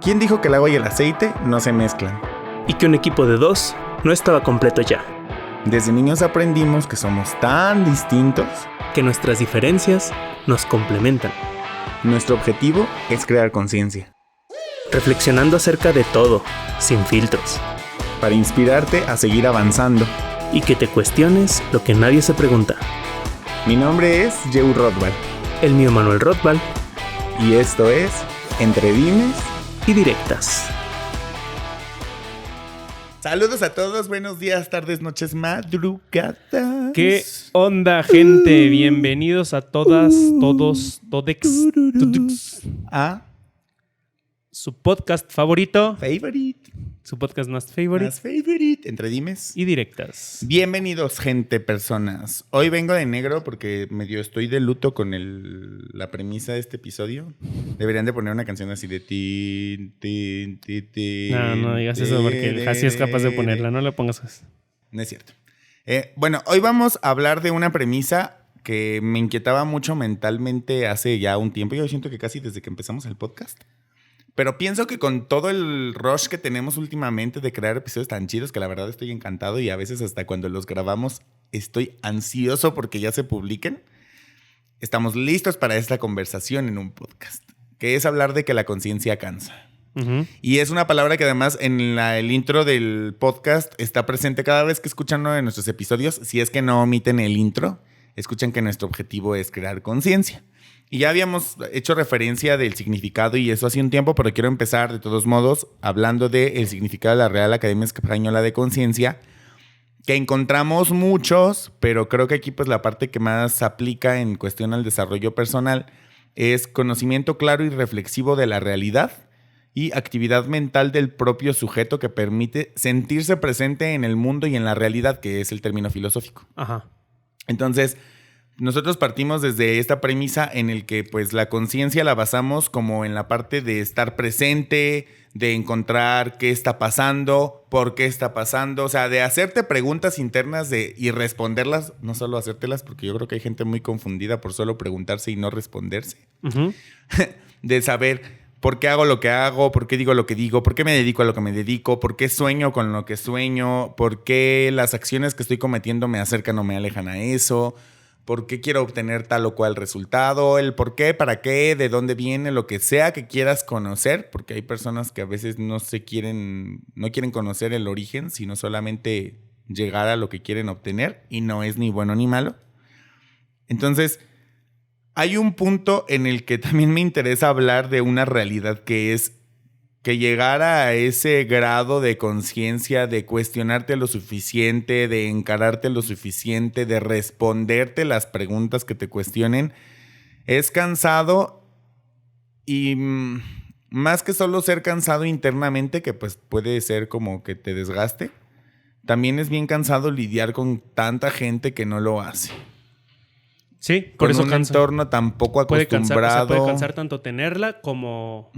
¿Quién dijo que el agua y el aceite no se mezclan? Y que un equipo de 2 no estaba completo ya. Desde niños aprendimos que somos tan distintos Que nuestras diferencias nos complementan. Nuestro objetivo es crear conciencia, Reflexionando acerca de todo, sin filtros. para inspirarte a seguir avanzando. Y que te cuestiones lo que nadie se pregunta. Mi nombre es Jeu Rothbard El mío Manuel Rothbard y esto es Entre Dimes. y Directas. Saludos a todos, buenos días, tardes, noches, madrugadas. ¿Qué onda, gente? Bienvenidos a todas, todos, todex, A su podcast favorito, favorite, su podcast más favorite más favorite, Entre Dimes. y Directas. Bienvenidos, gente, personas. Hoy vengo de negro porque medio estoy de luto con la premisa de este episodio. Deberían de poner una canción así de tin, tin, tin, tin. No digas eso porque así es capaz de ponerla, no le pongas eso. No es cierto. Bueno, hoy vamos a hablar de una premisa que me inquietaba mucho mentalmente hace ya un tiempo. Yo siento que casi desde que empezamos el podcast. Pero pienso que con todo el rush que tenemos últimamente de crear episodios tan chidos, que la verdad estoy encantado y a veces hasta cuando los grabamos estoy ansioso porque ya se publiquen, estamos listos para esta conversación en un podcast, que es hablar de que la conciencia cansa. Uh-huh. Y es una palabra que además en el intro del podcast está presente cada vez que escuchan uno de nuestros episodios. Si es que no omiten el intro, escuchan que nuestro objetivo es crear conciencia. Y ya habíamos hecho referencia del significado y eso hace un tiempo, pero quiero empezar de todos modos hablando del significado de la Real Academia Española de Conciencia, que encontramos muchos, pero creo que aquí pues la parte que más aplica en cuestión al desarrollo personal es conocimiento claro y reflexivo de la realidad y actividad mental del propio sujeto que permite sentirse presente en el mundo y en la realidad, que es el término filosófico. Ajá. Entonces, nosotros partimos desde esta premisa en el que pues la conciencia la basamos como en la parte de estar presente, de encontrar qué está pasando, por qué está pasando, o sea, de hacerte preguntas internas y responderlas, no solo hacértelas, porque yo creo que hay gente muy confundida por solo preguntarse y no responderse, Uh-huh. de saber por qué hago lo que hago, por qué digo lo que digo, por qué me dedico a lo que me dedico, por qué sueño con lo que sueño, por qué las acciones que estoy cometiendo me acercan o me alejan a eso, por qué quiero obtener tal o cual resultado, el por qué, para qué, de dónde viene, lo que sea que quieras conocer, porque hay personas que a veces no quieren conocer el origen, sino solamente llegar a lo que quieren obtener y no es ni bueno ni malo. Entonces, hay un punto en el que también me interesa hablar de una realidad que es que llegar a ese grado de conciencia, de cuestionarte lo suficiente, de encararte lo suficiente, de responderte las preguntas que te cuestionen, es cansado y más que solo ser cansado internamente, que pues puede ser como que te desgaste, también es bien cansado lidiar con tanta gente que no lo hace. Sí, por con eso un cansa. entorno tan poco Puede cansar, acostumbrado. puede cansar tanto tenerla como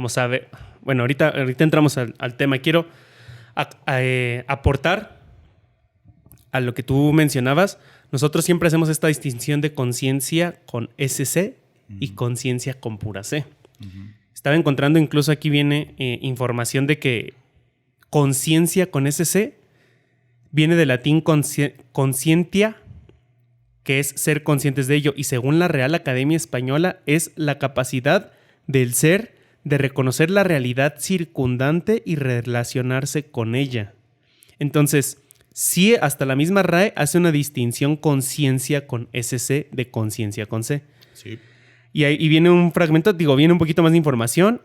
sabe. Bueno, ahorita entramos al tema. Quiero aportar a lo que tú mencionabas. Nosotros siempre hacemos esta distinción de conciencia con SC y conciencia con pura C. Estaba encontrando, incluso aquí viene información de que conciencia con SC viene del latín conscientia, que es ser conscientes de ello, y según la Real Academia Española es la capacidad del ser de reconocer la realidad circundante y relacionarse con ella. Entonces, sí, hasta la misma RAE hace una distinción conciencia con SC de conciencia con C. Sí. Y viene un fragmento, viene un poquito más de información,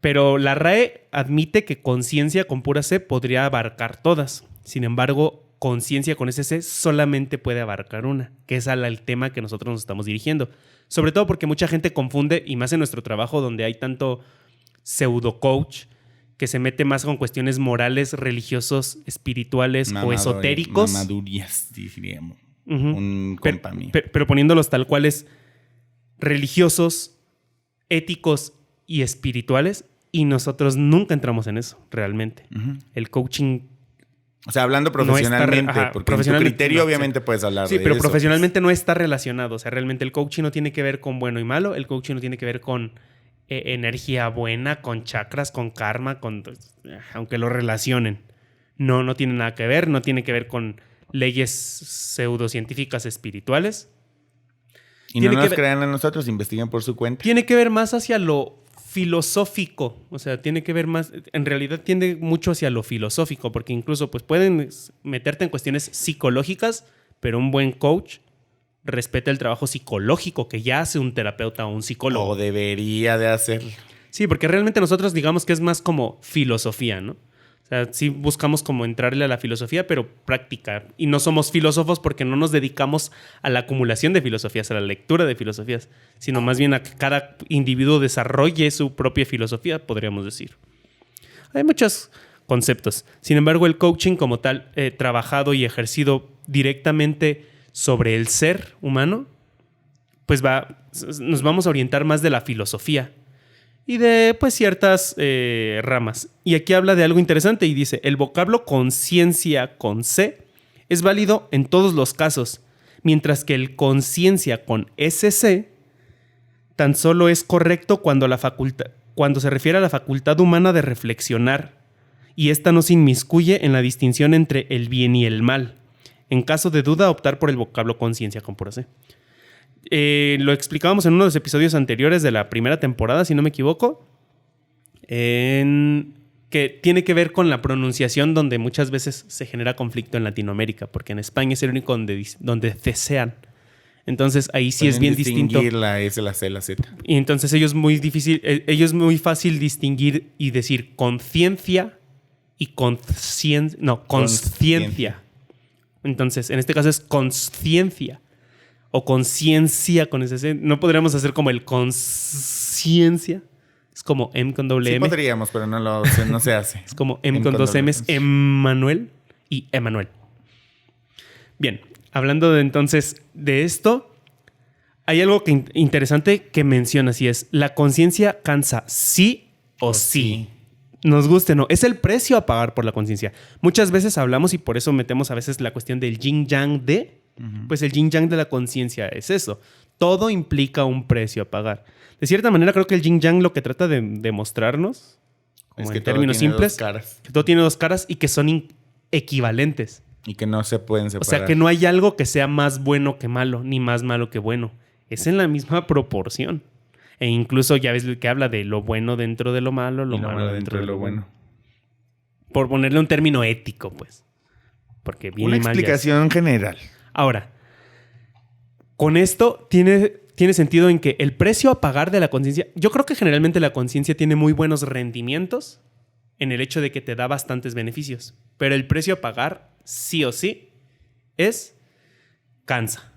pero la RAE admite que conciencia con pura C podría abarcar todas. Sin embargo, conciencia con SC solamente puede abarcar una, que es el tema que nosotros nos estamos dirigiendo. Sobre todo porque mucha gente confunde, y más en nuestro trabajo donde hay tanto pseudo coach que se mete más con cuestiones morales, religiosos, espirituales o esotéricos. Mamadurías, diríamos. Uh-huh. Un compa mío. Pero poniéndolos tal cuales religiosos, éticos y espirituales, y nosotros nunca entramos en eso, realmente. Uh-huh. El coaching... O sea, hablando profesionalmente, no porque en tu criterio obviamente puedes hablar de eso. Sí, pero profesionalmente no está relacionado. O sea, realmente el coaching no tiene que ver con bueno y malo. El coaching no tiene que ver con energía buena, con chakras, con karma, aunque lo relacionen. No tiene nada que ver, no tiene que ver con leyes pseudocientíficas espirituales. Y no nos crean a nosotros, investiguen por su cuenta. Tiene que ver más hacia lo filosófico. O sea, tiene que ver más... En realidad tiende mucho hacia lo filosófico, porque incluso pues, pueden meterte en cuestiones psicológicas, pero un buen coach respeta el trabajo psicológico que ya hace un terapeuta o un psicólogo. O debería de hacerlo. Sí, porque realmente nosotros digamos que es más como filosofía, ¿no? O sea, sí buscamos como entrarle a la filosofía, pero práctica. Y no somos filósofos porque no nos dedicamos a la acumulación de filosofías, a la lectura de filosofías, sino más bien a que cada individuo desarrolle su propia filosofía, podríamos decir. Hay muchos conceptos. Sin embargo, el coaching como tal, trabajado y ejercido directamente sobre el ser humano, pues nos vamos a orientar más de la filosofía y de pues ciertas ramas. Y aquí habla de algo interesante y dice, el vocablo conciencia con C es válido en todos los casos, mientras que el conciencia con SC tan solo es correcto cuando se refiere a la facultad humana de reflexionar, y esta no se inmiscuye en la distinción entre el bien y el mal. En caso de duda, optar por el vocablo conciencia con pura C. Lo explicábamos en uno de los episodios anteriores de la primera temporada, si no me equivoco, que tiene que ver con la pronunciación, donde muchas veces se genera conflicto en Latinoamérica, porque en España es el único donde cesean. Entonces ahí sí es bien distinto. Distinguir la S, la C, la Z. Y entonces ellos es muy fácil distinguir y decir conciencia y consciencia. No, consciencia. Entonces, en este caso es consciencia. O conciencia con ese C. No podríamos hacer como el conciencia. Es como M con doble M. Sí podríamos, pero no se hace. Es como M con dos M's. Emmanuel y Emanuel. Bien, hablando entonces de esto, hay algo interesante que mencionas y es: la conciencia cansa sí o sí. Nos guste o no. Es el precio a pagar por la conciencia. Muchas veces hablamos y por eso metemos a veces la cuestión del yin-yang de... Pues el yin-yang de la conciencia es eso. Todo implica un precio a pagar. De cierta manera, creo que el yin-yang lo que trata de demostrarnos, como en términos simples, que todo tiene dos caras y que son equivalentes. Y que no se pueden separar. O sea, que no hay algo que sea más bueno que malo, ni más malo que bueno. Es en la misma proporción. E incluso ya ves que habla de lo bueno dentro de lo malo, lo malo dentro de lo bueno. Por ponerle un término ético, pues. Porque bien una y mal explicación general. Ahora, con esto tiene sentido en que el precio a pagar de la conciencia... Yo creo que generalmente la conciencia tiene muy buenos rendimientos en el hecho de que te da bastantes beneficios. Pero el precio a pagar, sí o sí, es cansa.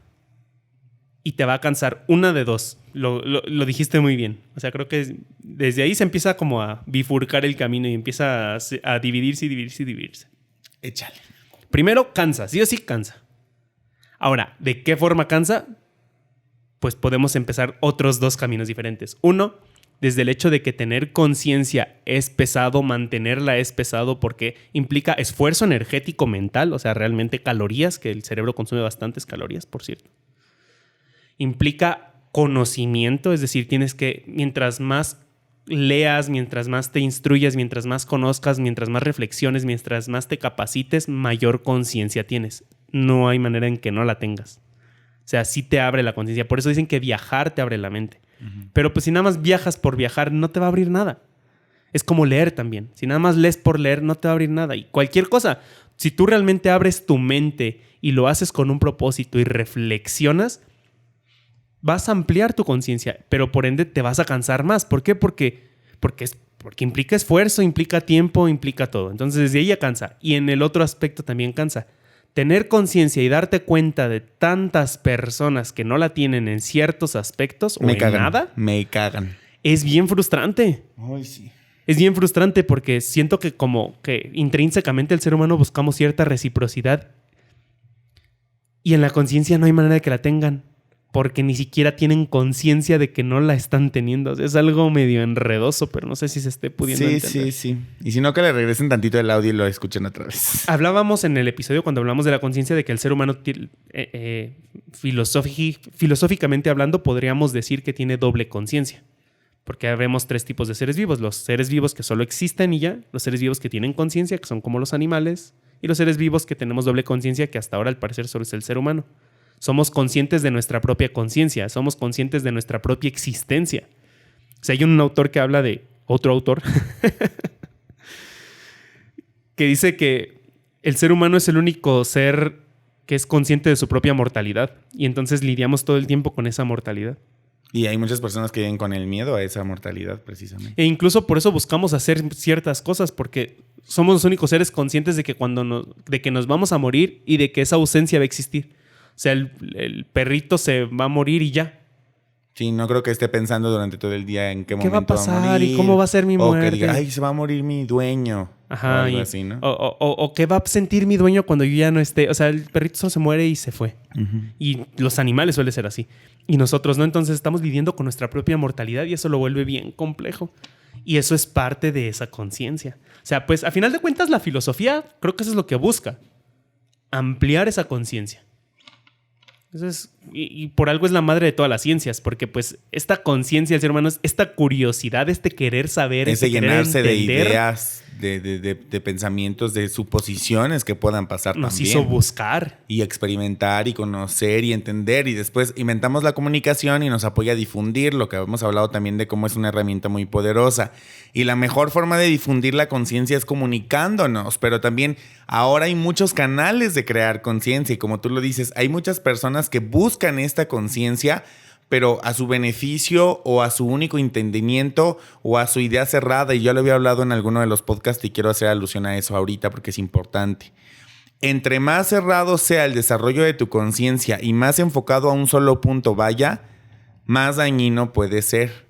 Y te va a cansar una de dos. Lo dijiste muy bien. O sea, creo que desde ahí se empieza como a bifurcar el camino y empieza a dividirse. Échale. Primero, cansa. Sí o sí, cansa. Ahora, ¿de qué forma cansa? Pues podemos empezar otros dos caminos diferentes. Uno, desde el hecho de que tener conciencia es pesado, mantenerla es pesado porque implica esfuerzo energético mental, o sea, realmente calorías, que el cerebro consume bastantes calorías, por cierto. Implica conocimiento, es decir, tienes que, mientras más leas, mientras más te instruyas, mientras más conozcas, mientras más reflexiones, mientras más te capacites, mayor conciencia tienes. No hay manera en que no la tengas. O sea, sí te abre la conciencia. Por eso dicen que viajar te abre la mente. Pero pues si nada más viajas por viajar, no te va a abrir nada. Es como leer también. Si nada más lees por leer, no te va a abrir nada. Y cualquier cosa, si tú realmente abres tu mente y lo haces con un propósito y reflexionas, vas a ampliar tu conciencia, pero por ende te vas a cansar más. ¿Por qué? Porque implica esfuerzo, implica tiempo, implica todo. Entonces desde ahí ya cansa. Y en el otro aspecto también cansa. Tener conciencia y darte cuenta de tantas personas que no la tienen en ciertos aspectos o en nada. Me cagan. Es bien frustrante. Ay, sí. Es bien frustrante porque siento que como que intrínsecamente el ser humano buscamos cierta reciprocidad y en la conciencia no hay manera de que la tengan porque ni siquiera tienen conciencia de que no la están teniendo. O sea, es algo medio enredoso, pero no sé si se esté pudiendo entender. Sí. Y si no, que le regresen tantito el audio y lo escuchen otra vez. Hablábamos en el episodio cuando hablamos de la conciencia de que el ser humano, filosóficamente hablando, podríamos decir que tiene doble conciencia. Porque vemos 3 tipos de seres vivos. Los seres vivos que solo existen y ya. Los seres vivos que tienen conciencia, que son como los animales. Y los seres vivos que tenemos doble conciencia, que hasta ahora al parecer solo es el ser humano. Somos conscientes de nuestra propia conciencia. Somos conscientes de nuestra propia existencia. O sea, hay un autor que habla de... Otro autor. que dice que el ser humano es el único ser que es consciente de su propia mortalidad. Y entonces lidiamos todo el tiempo con esa mortalidad. Y hay muchas personas que viven con el miedo a esa mortalidad, precisamente. E incluso por eso buscamos hacer ciertas cosas, porque somos los únicos seres conscientes de que de que nos vamos a morir y de que esa ausencia va a existir. O sea, el perrito se va a morir y ya. Sí, no creo que esté pensando durante todo el día en qué momento va a pasar morir, y cómo va a ser mi muerte. O que diga, ay, se va a morir mi dueño. Ajá. O algo así, ¿no? O qué va a sentir mi dueño cuando yo ya no esté. O sea, el perrito solo se muere y se fue. Uh-huh. Y los animales suele ser así. Y nosotros no. Entonces estamos viviendo con nuestra propia mortalidad y eso lo vuelve bien complejo. Y eso es parte de esa conciencia. O sea, pues a final de cuentas la filosofía creo que eso es lo que busca. Ampliar esa conciencia. Entonces, y por algo es la madre de todas las ciencias, porque pues esta conciencia del ser humano es esta curiosidad, este querer saber, ese llenarse querer entender, de ideas, de pensamientos, de suposiciones que puedan pasar nos también. hizo buscar. Y experimentar y conocer y entender. Y después inventamos la comunicación y nos apoya a difundir, lo que hemos hablado también de cómo es una herramienta muy poderosa. Y la mejor forma de difundir la conciencia es comunicándonos, pero también ahora hay muchos canales de crear conciencia y como tú lo dices, hay muchas personas que buscan esta conciencia, pero a su beneficio o a su único entendimiento o a su idea cerrada. Y yo lo había hablado en alguno de los podcasts y quiero hacer alusión a eso ahorita porque es importante. Entre más cerrado sea el desarrollo de tu conciencia y más enfocado a un solo punto vaya, más dañino puede ser.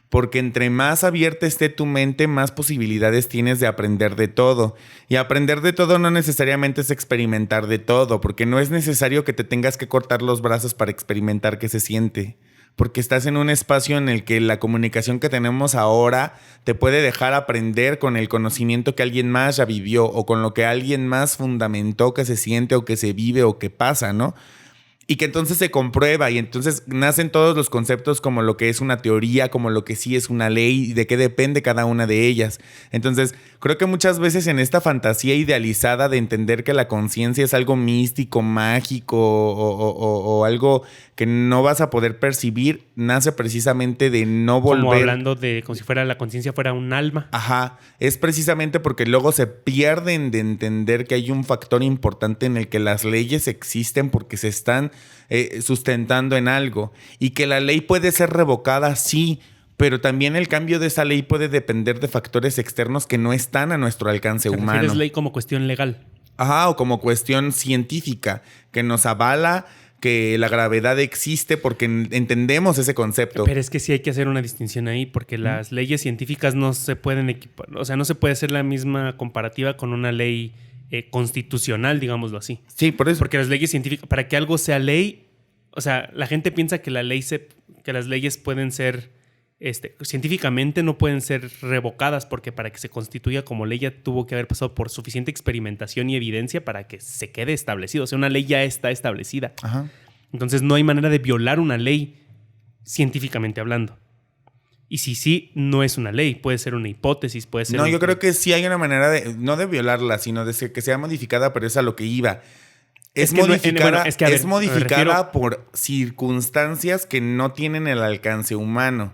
Porque entre más abierta esté tu mente, más posibilidades tienes de aprender de todo. Y aprender de todo no necesariamente es experimentar de todo, porque no es necesario que te tengas que cortar los brazos para experimentar qué se siente. Porque estás en un espacio en el que la comunicación que tenemos ahora te puede dejar aprender con el conocimiento que alguien más ya vivió o con lo que alguien más fundamentó que se siente o que se vive o que pasa, ¿no? Y que entonces se comprueba y entonces nacen todos los conceptos como lo que es una teoría, como lo que sí es una ley y de qué depende cada una de ellas. Entonces creo que muchas veces en esta fantasía idealizada de entender que la conciencia es algo místico, mágico o algo que no vas a poder percibir, nace precisamente de no volver... Como hablando de como si fuera la conciencia fuera un alma. Ajá, es precisamente porque luego se pierden de entender que hay un factor importante en el que las leyes existen porque se están sustentando en algo y que la ley puede ser revocada, sí, pero también el cambio de esa ley puede depender de factores externos que no están a nuestro alcance humano. ¿Es ley como cuestión legal? Ajá, o como cuestión científica que nos avala que la gravedad existe porque entendemos ese concepto. Pero es que sí hay que hacer una distinción ahí porque las leyes científicas no se pueden equipar, o sea, no se puede hacer la misma comparativa con una ley constitucional, digámoslo así. Sí, por eso. Porque las leyes científicas, para que algo sea ley, o sea, la gente piensa que que las leyes pueden ser, científicamente no pueden ser revocadas porque para que se constituya como ley ya tuvo que haber pasado por suficiente experimentación y evidencia para que se quede establecido. O sea, una ley ya está establecida. Ajá. Entonces no hay manera de violar una ley científicamente hablando. Y si sí, no es una ley, puede ser una hipótesis, puede ser... No, yo creo que sí hay una manera de, no de violarla, sino de que sea modificada, pero es a lo que iba. Es modificada por circunstancias que no tienen el alcance humano.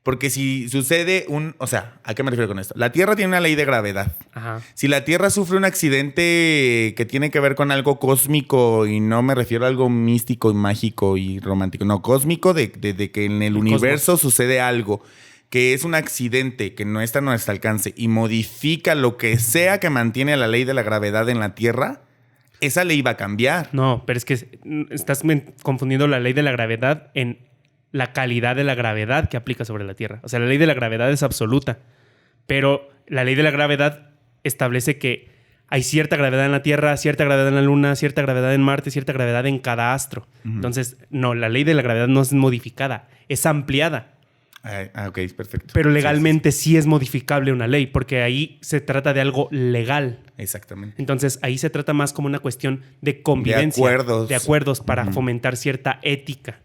Porque si sucede o sea, ¿a qué me refiero con esto? La Tierra tiene una ley de gravedad. Ajá. Si la Tierra sufre un accidente que tiene que ver con algo cósmico, y no me refiero a algo místico y mágico y romántico, no, cósmico de que en el universo sucede algo que es un accidente que no está a nuestro alcance y modifica lo que sea que mantiene la ley de la gravedad en la Tierra, esa ley va a cambiar. No, pero es que estás confundiendo la ley de la gravedad en la calidad de la gravedad que aplica sobre la Tierra. O sea, la ley de la gravedad es absoluta, pero la ley de la gravedad establece que hay cierta gravedad en la Tierra, cierta gravedad en la Luna, cierta gravedad en Marte, cierta gravedad en cada astro. Uh-huh. Entonces, no, la ley de la gravedad no es modificada, es ampliada. Ok, perfecto. Pero legalmente sí es modificable una ley, porque ahí se trata de algo legal. Exactamente. Entonces, ahí se trata más como una cuestión de convivencia. De acuerdos para fomentar cierta ética.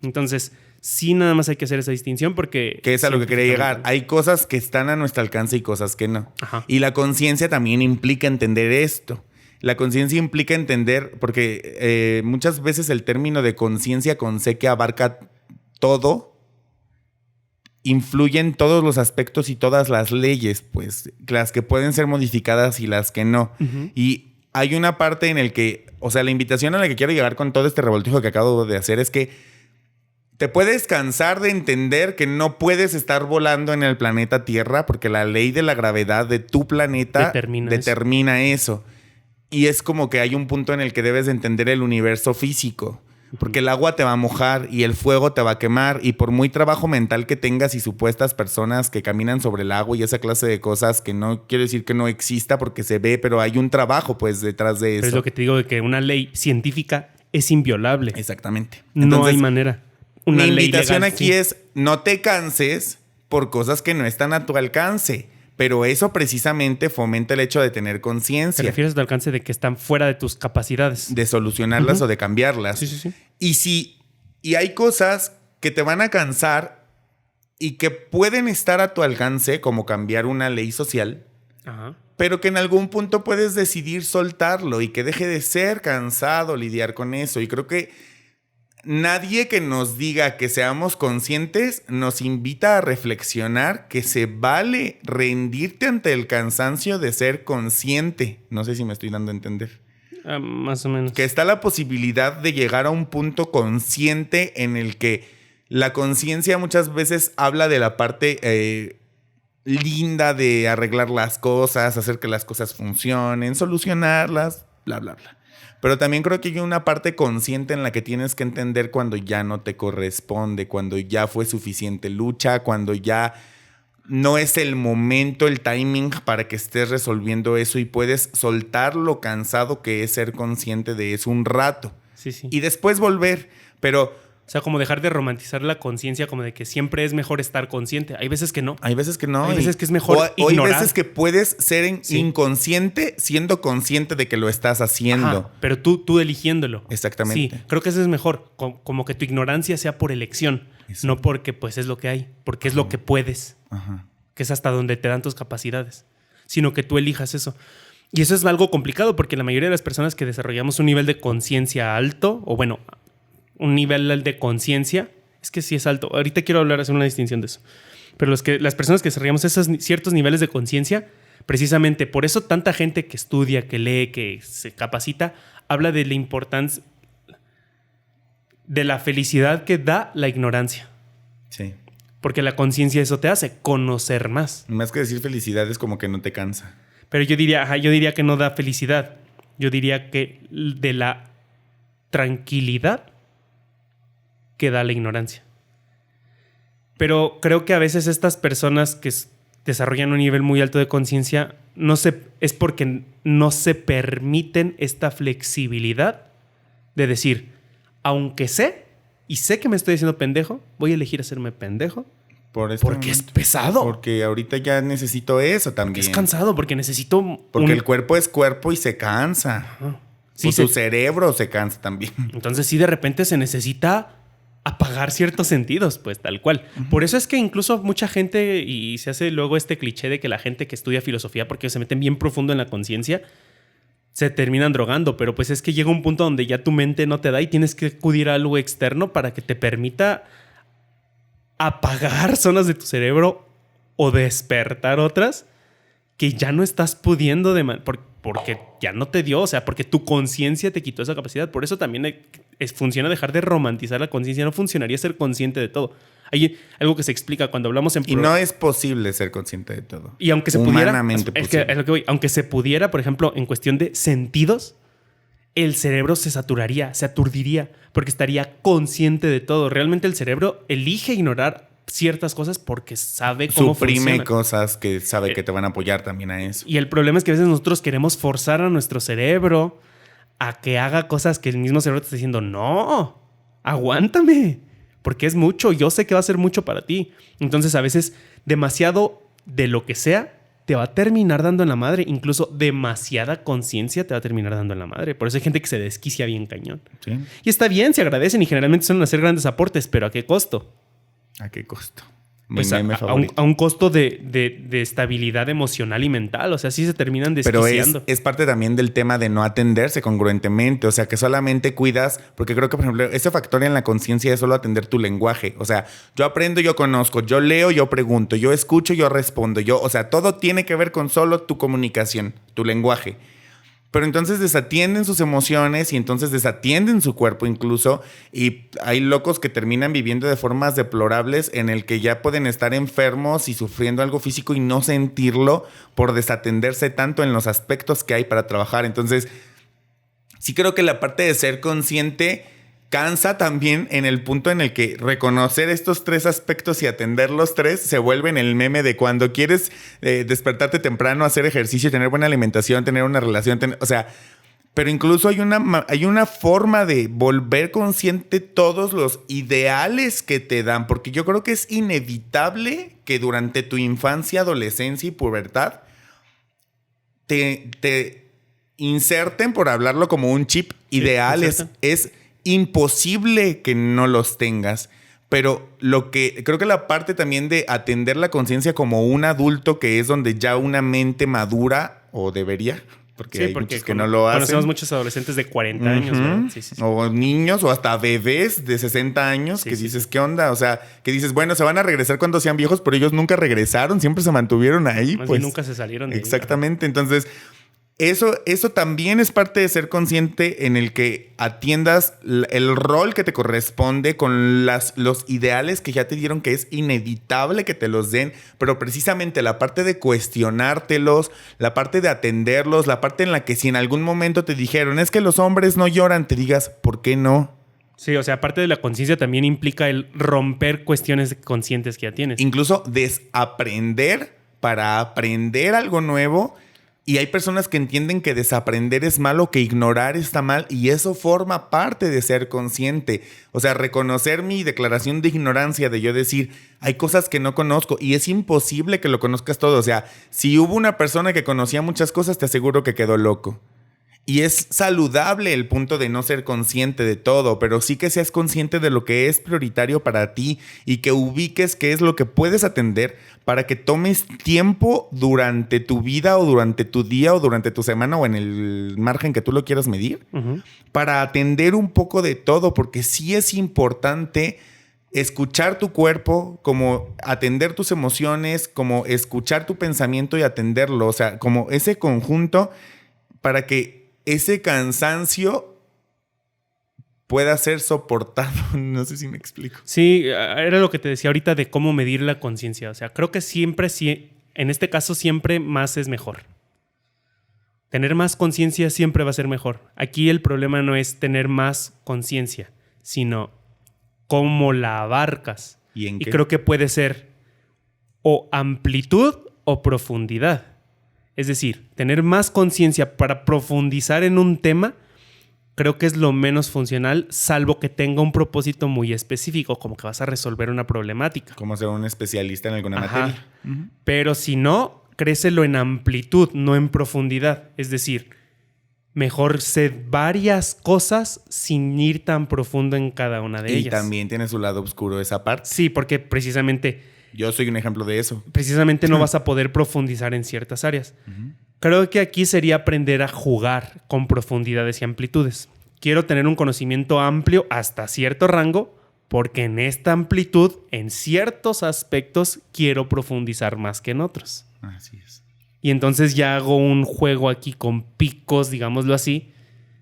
Entonces, sí nada más hay que hacer esa distinción porque... Que es a lo que quería llegar. Hay cosas que están a nuestro alcance y cosas que no. Ajá. Y la conciencia también implica entender esto. La conciencia implica entender, porque muchas veces el término de conciencia con C que abarca todo, influye en todos los aspectos y todas las leyes, pues, las que pueden ser modificadas y las que no. Uh-huh. Y hay una parte en el que, o sea, la invitación a la que quiero llegar con todo este revoltijo que acabo de hacer es que te puedes cansar de entender que no puedes estar volando en el planeta Tierra porque la ley de la gravedad de tu planeta determina eso. Y es como que hay un punto en el que debes de entender el universo físico. Porque el agua te va a mojar y el fuego te va a quemar. Y por muy trabajo mental que tengas y supuestas personas que caminan sobre el agua y esa clase de cosas, que no quiero decir que no exista porque se ve, pero hay un trabajo pues detrás de eso. Pero es lo que te digo, de que una ley científica es inviolable. Exactamente. Entonces, no hay manera. Una mi invitación legal, aquí sí. Es no te canses por cosas que no están a tu alcance. Pero eso precisamente fomenta el hecho de tener conciencia. ¿Te refieres al alcance de que están fuera de tus capacidades? De solucionarlas o de cambiarlas. Sí. Y hay cosas que te van a cansar y que pueden estar a tu alcance, como cambiar una ley social, ajá, pero que en algún punto puedes decidir soltarlo y que deje de ser cansado lidiar con eso. Y creo que nadie que nos diga que seamos conscientes nos invita a reflexionar que se vale rendirte ante el cansancio de ser consciente. No sé si me estoy dando a entender. Más o menos. Que está la posibilidad de llegar a un punto consciente en el que la conciencia muchas veces habla de la parte linda de arreglar las cosas, hacer que las cosas funcionen, solucionarlas, bla, bla, bla. Pero también creo que hay una parte consciente en la que tienes que entender cuando ya no te corresponde, cuando ya fue suficiente lucha, cuando ya no es el momento, el timing para que estés resolviendo eso y puedes soltar lo cansado que es ser consciente de eso un rato. Sí. Y después volver, pero... O sea, como dejar de romantizar la conciencia, como de que siempre es mejor estar consciente. Hay veces que no. Hay veces que no. Hay veces que es mejor ignorar. O hay veces que puedes ser inconsciente siendo consciente de que lo estás haciendo. Ajá, pero tú eligiéndolo. Exactamente. Sí, creo que eso es mejor. Como que tu ignorancia sea por elección. Exacto. No porque pues es lo que hay. Porque es lo que puedes. Ajá. Que es hasta donde te dan tus capacidades. Sino que tú elijas eso. Y eso es algo complicado porque la mayoría de las personas que desarrollamos un nivel de conciencia alto, o bueno... un nivel de conciencia, es que sí es alto. Ahorita quiero hacer una distinción de eso. Pero las personas que desarrollamos esos ciertos niveles de conciencia, precisamente por eso tanta gente que estudia, que lee, que se capacita, habla de la importancia, de la felicidad que da la ignorancia. Sí. Porque la conciencia eso te hace conocer más. Más que decir felicidad es como que no te cansa. Pero yo diría que no da felicidad. Yo diría que de la tranquilidad que da la ignorancia. Pero creo que a veces estas personas que desarrollan un nivel muy alto de conciencia es porque no se permiten esta flexibilidad de decir, aunque sé que me estoy haciendo pendejo, voy a elegir hacerme pendejo. Porque es pesado. Porque ahorita ya necesito eso también. Porque es cansado, porque necesito... Porque el cuerpo es cuerpo y se cansa. Sí, tu cerebro se cansa también. Entonces sí, de repente se necesita apagar ciertos sentidos, pues tal cual. Uh-huh. Por eso es que incluso mucha gente, y se hace luego este cliché de que la gente que estudia filosofía, porque se meten bien profundo en la conciencia, se terminan drogando, pero pues es que llega un punto donde ya tu mente no te da y tienes que acudir a algo externo para que te permita apagar zonas de tu cerebro o despertar otras que ya no estás pudiendo porque ya no te dio, o sea, porque tu conciencia te quitó esa capacidad. Por eso también funciona dejar de romantizar la conciencia. No funcionaría ser consciente de todo. Hay algo que se explica cuando hablamos en... Y no es posible ser consciente de todo. Y aunque se humanamente pudiera... posible. Es lo que voy. Aunque se pudiera, por ejemplo, en cuestión de sentidos, el cerebro se saturaría, se aturdiría, porque estaría consciente de todo. Realmente el cerebro elige ignorar ciertas cosas porque sabe cómo suprime cosas que sabe que te van a apoyar también a eso. Y el problema es que a veces nosotros queremos forzar a nuestro cerebro a que haga cosas que el mismo cerebro te está diciendo, no, aguántame, porque es mucho, yo sé que va a ser mucho para ti. Entonces a veces demasiado de lo que sea te va a terminar dando en la madre. Incluso demasiada conciencia te va a terminar dando en la madre. Por eso hay gente que se desquicia bien cañón. Sí. Y está bien, se agradecen y generalmente suelen hacer grandes aportes, pero ¿a qué costo? ¿A qué costo? Pues a un costo de estabilidad emocional y mental. O sea, sí se terminan desquiciando. Pero es parte también del tema de no atenderse congruentemente. O sea, que solamente cuidas... Porque creo que, por ejemplo, ese factor en la conciencia es solo atender tu lenguaje. O sea, yo aprendo, yo conozco. Yo leo, yo pregunto. Yo escucho, yo respondo. O sea, todo tiene que ver con solo tu comunicación, tu lenguaje. Pero entonces desatienden sus emociones y entonces desatienden su cuerpo incluso, y hay locos que terminan viviendo de formas deplorables en el que ya pueden estar enfermos y sufriendo algo físico y no sentirlo por desatenderse tanto en los aspectos que hay para trabajar. Entonces, sí creo que la parte de ser consciente cansa también en el punto en el que reconocer estos 3 aspectos y atender los 3 se vuelven el meme de cuando quieres despertarte temprano, hacer ejercicio, tener buena alimentación, tener una relación, o sea, pero incluso hay una forma de volver consciente todos los ideales que te dan, porque yo creo que es inevitable que durante tu infancia, adolescencia y pubertad te inserten, por hablarlo como un chip, ideales. Es imposible que no los tengas, pero creo que la parte también de atender la conciencia como un adulto, que es donde ya una mente madura, o debería, porque hay muchos que no lo hacen. Conocemos muchos adolescentes de 40 años, ¿verdad? Sí. O niños, o hasta bebés de 60 años, que dices, ¿qué onda? O sea, que dices, bueno, se van a regresar cuando sean viejos, pero ellos nunca regresaron, siempre se mantuvieron ahí. Más bien nunca se salieron de ahí. Exactamente, entonces... Eso también es parte de ser consciente, en el que atiendas el rol que te corresponde con los ideales que ya te dieron, que es inevitable que te los den, pero precisamente la parte de cuestionártelos, la parte de atenderlos, la parte en la que si en algún momento te dijeron, es que los hombres no lloran, te digas, ¿por qué no? Sí, o sea, aparte de la conciencia también implica el romper cuestiones conscientes que ya tienes. Incluso desaprender para aprender algo nuevo. Y hay personas que entienden que desaprender es malo, que ignorar está mal, y eso forma parte de ser consciente. O sea, reconocer mi declaración de ignorancia, de yo decir, hay cosas que no conozco y es imposible que lo conozcas todo. O sea, si hubo una persona que conocía muchas cosas, te aseguro que quedó loco. Y es saludable el punto de no ser consciente de todo, pero sí que seas consciente de lo que es prioritario para ti y que ubiques qué es lo que puedes atender, para que tomes tiempo durante tu vida o durante tu día o durante tu semana o en el margen que tú lo quieras medir, para atender un poco de todo, porque sí es importante escuchar tu cuerpo, como atender tus emociones, como escuchar tu pensamiento y atenderlo, o sea, como ese conjunto, para que ese cansancio pueda ser soportado. No sé si me explico. Sí, era lo que te decía ahorita de cómo medir la conciencia. O sea, creo que siempre, en este caso, siempre más es mejor. Tener más conciencia siempre va a ser mejor. Aquí el problema no es tener más conciencia, sino cómo la abarcas. ¿Y en qué? Y creo que puede ser o amplitud o profundidad. Es decir, tener más conciencia para profundizar en un tema, creo que es lo menos funcional, salvo que tenga un propósito muy específico, como que vas a resolver una problemática. Como ser un especialista en alguna materia. Pero si no, crécelo en amplitud, no en profundidad. Es decir, mejor sé varias cosas sin ir tan profundo en cada una de ellas. Y también tiene su lado oscuro esa parte. Sí, porque precisamente... Yo soy un ejemplo de eso. Precisamente no vas a poder profundizar en ciertas áreas. Creo que aquí sería aprender a jugar con profundidades y amplitudes. Quiero tener un conocimiento amplio hasta cierto rango, porque en esta amplitud, en ciertos aspectos, quiero profundizar más que en otros. Así es. Y entonces ya hago un juego aquí con picos, digámoslo así,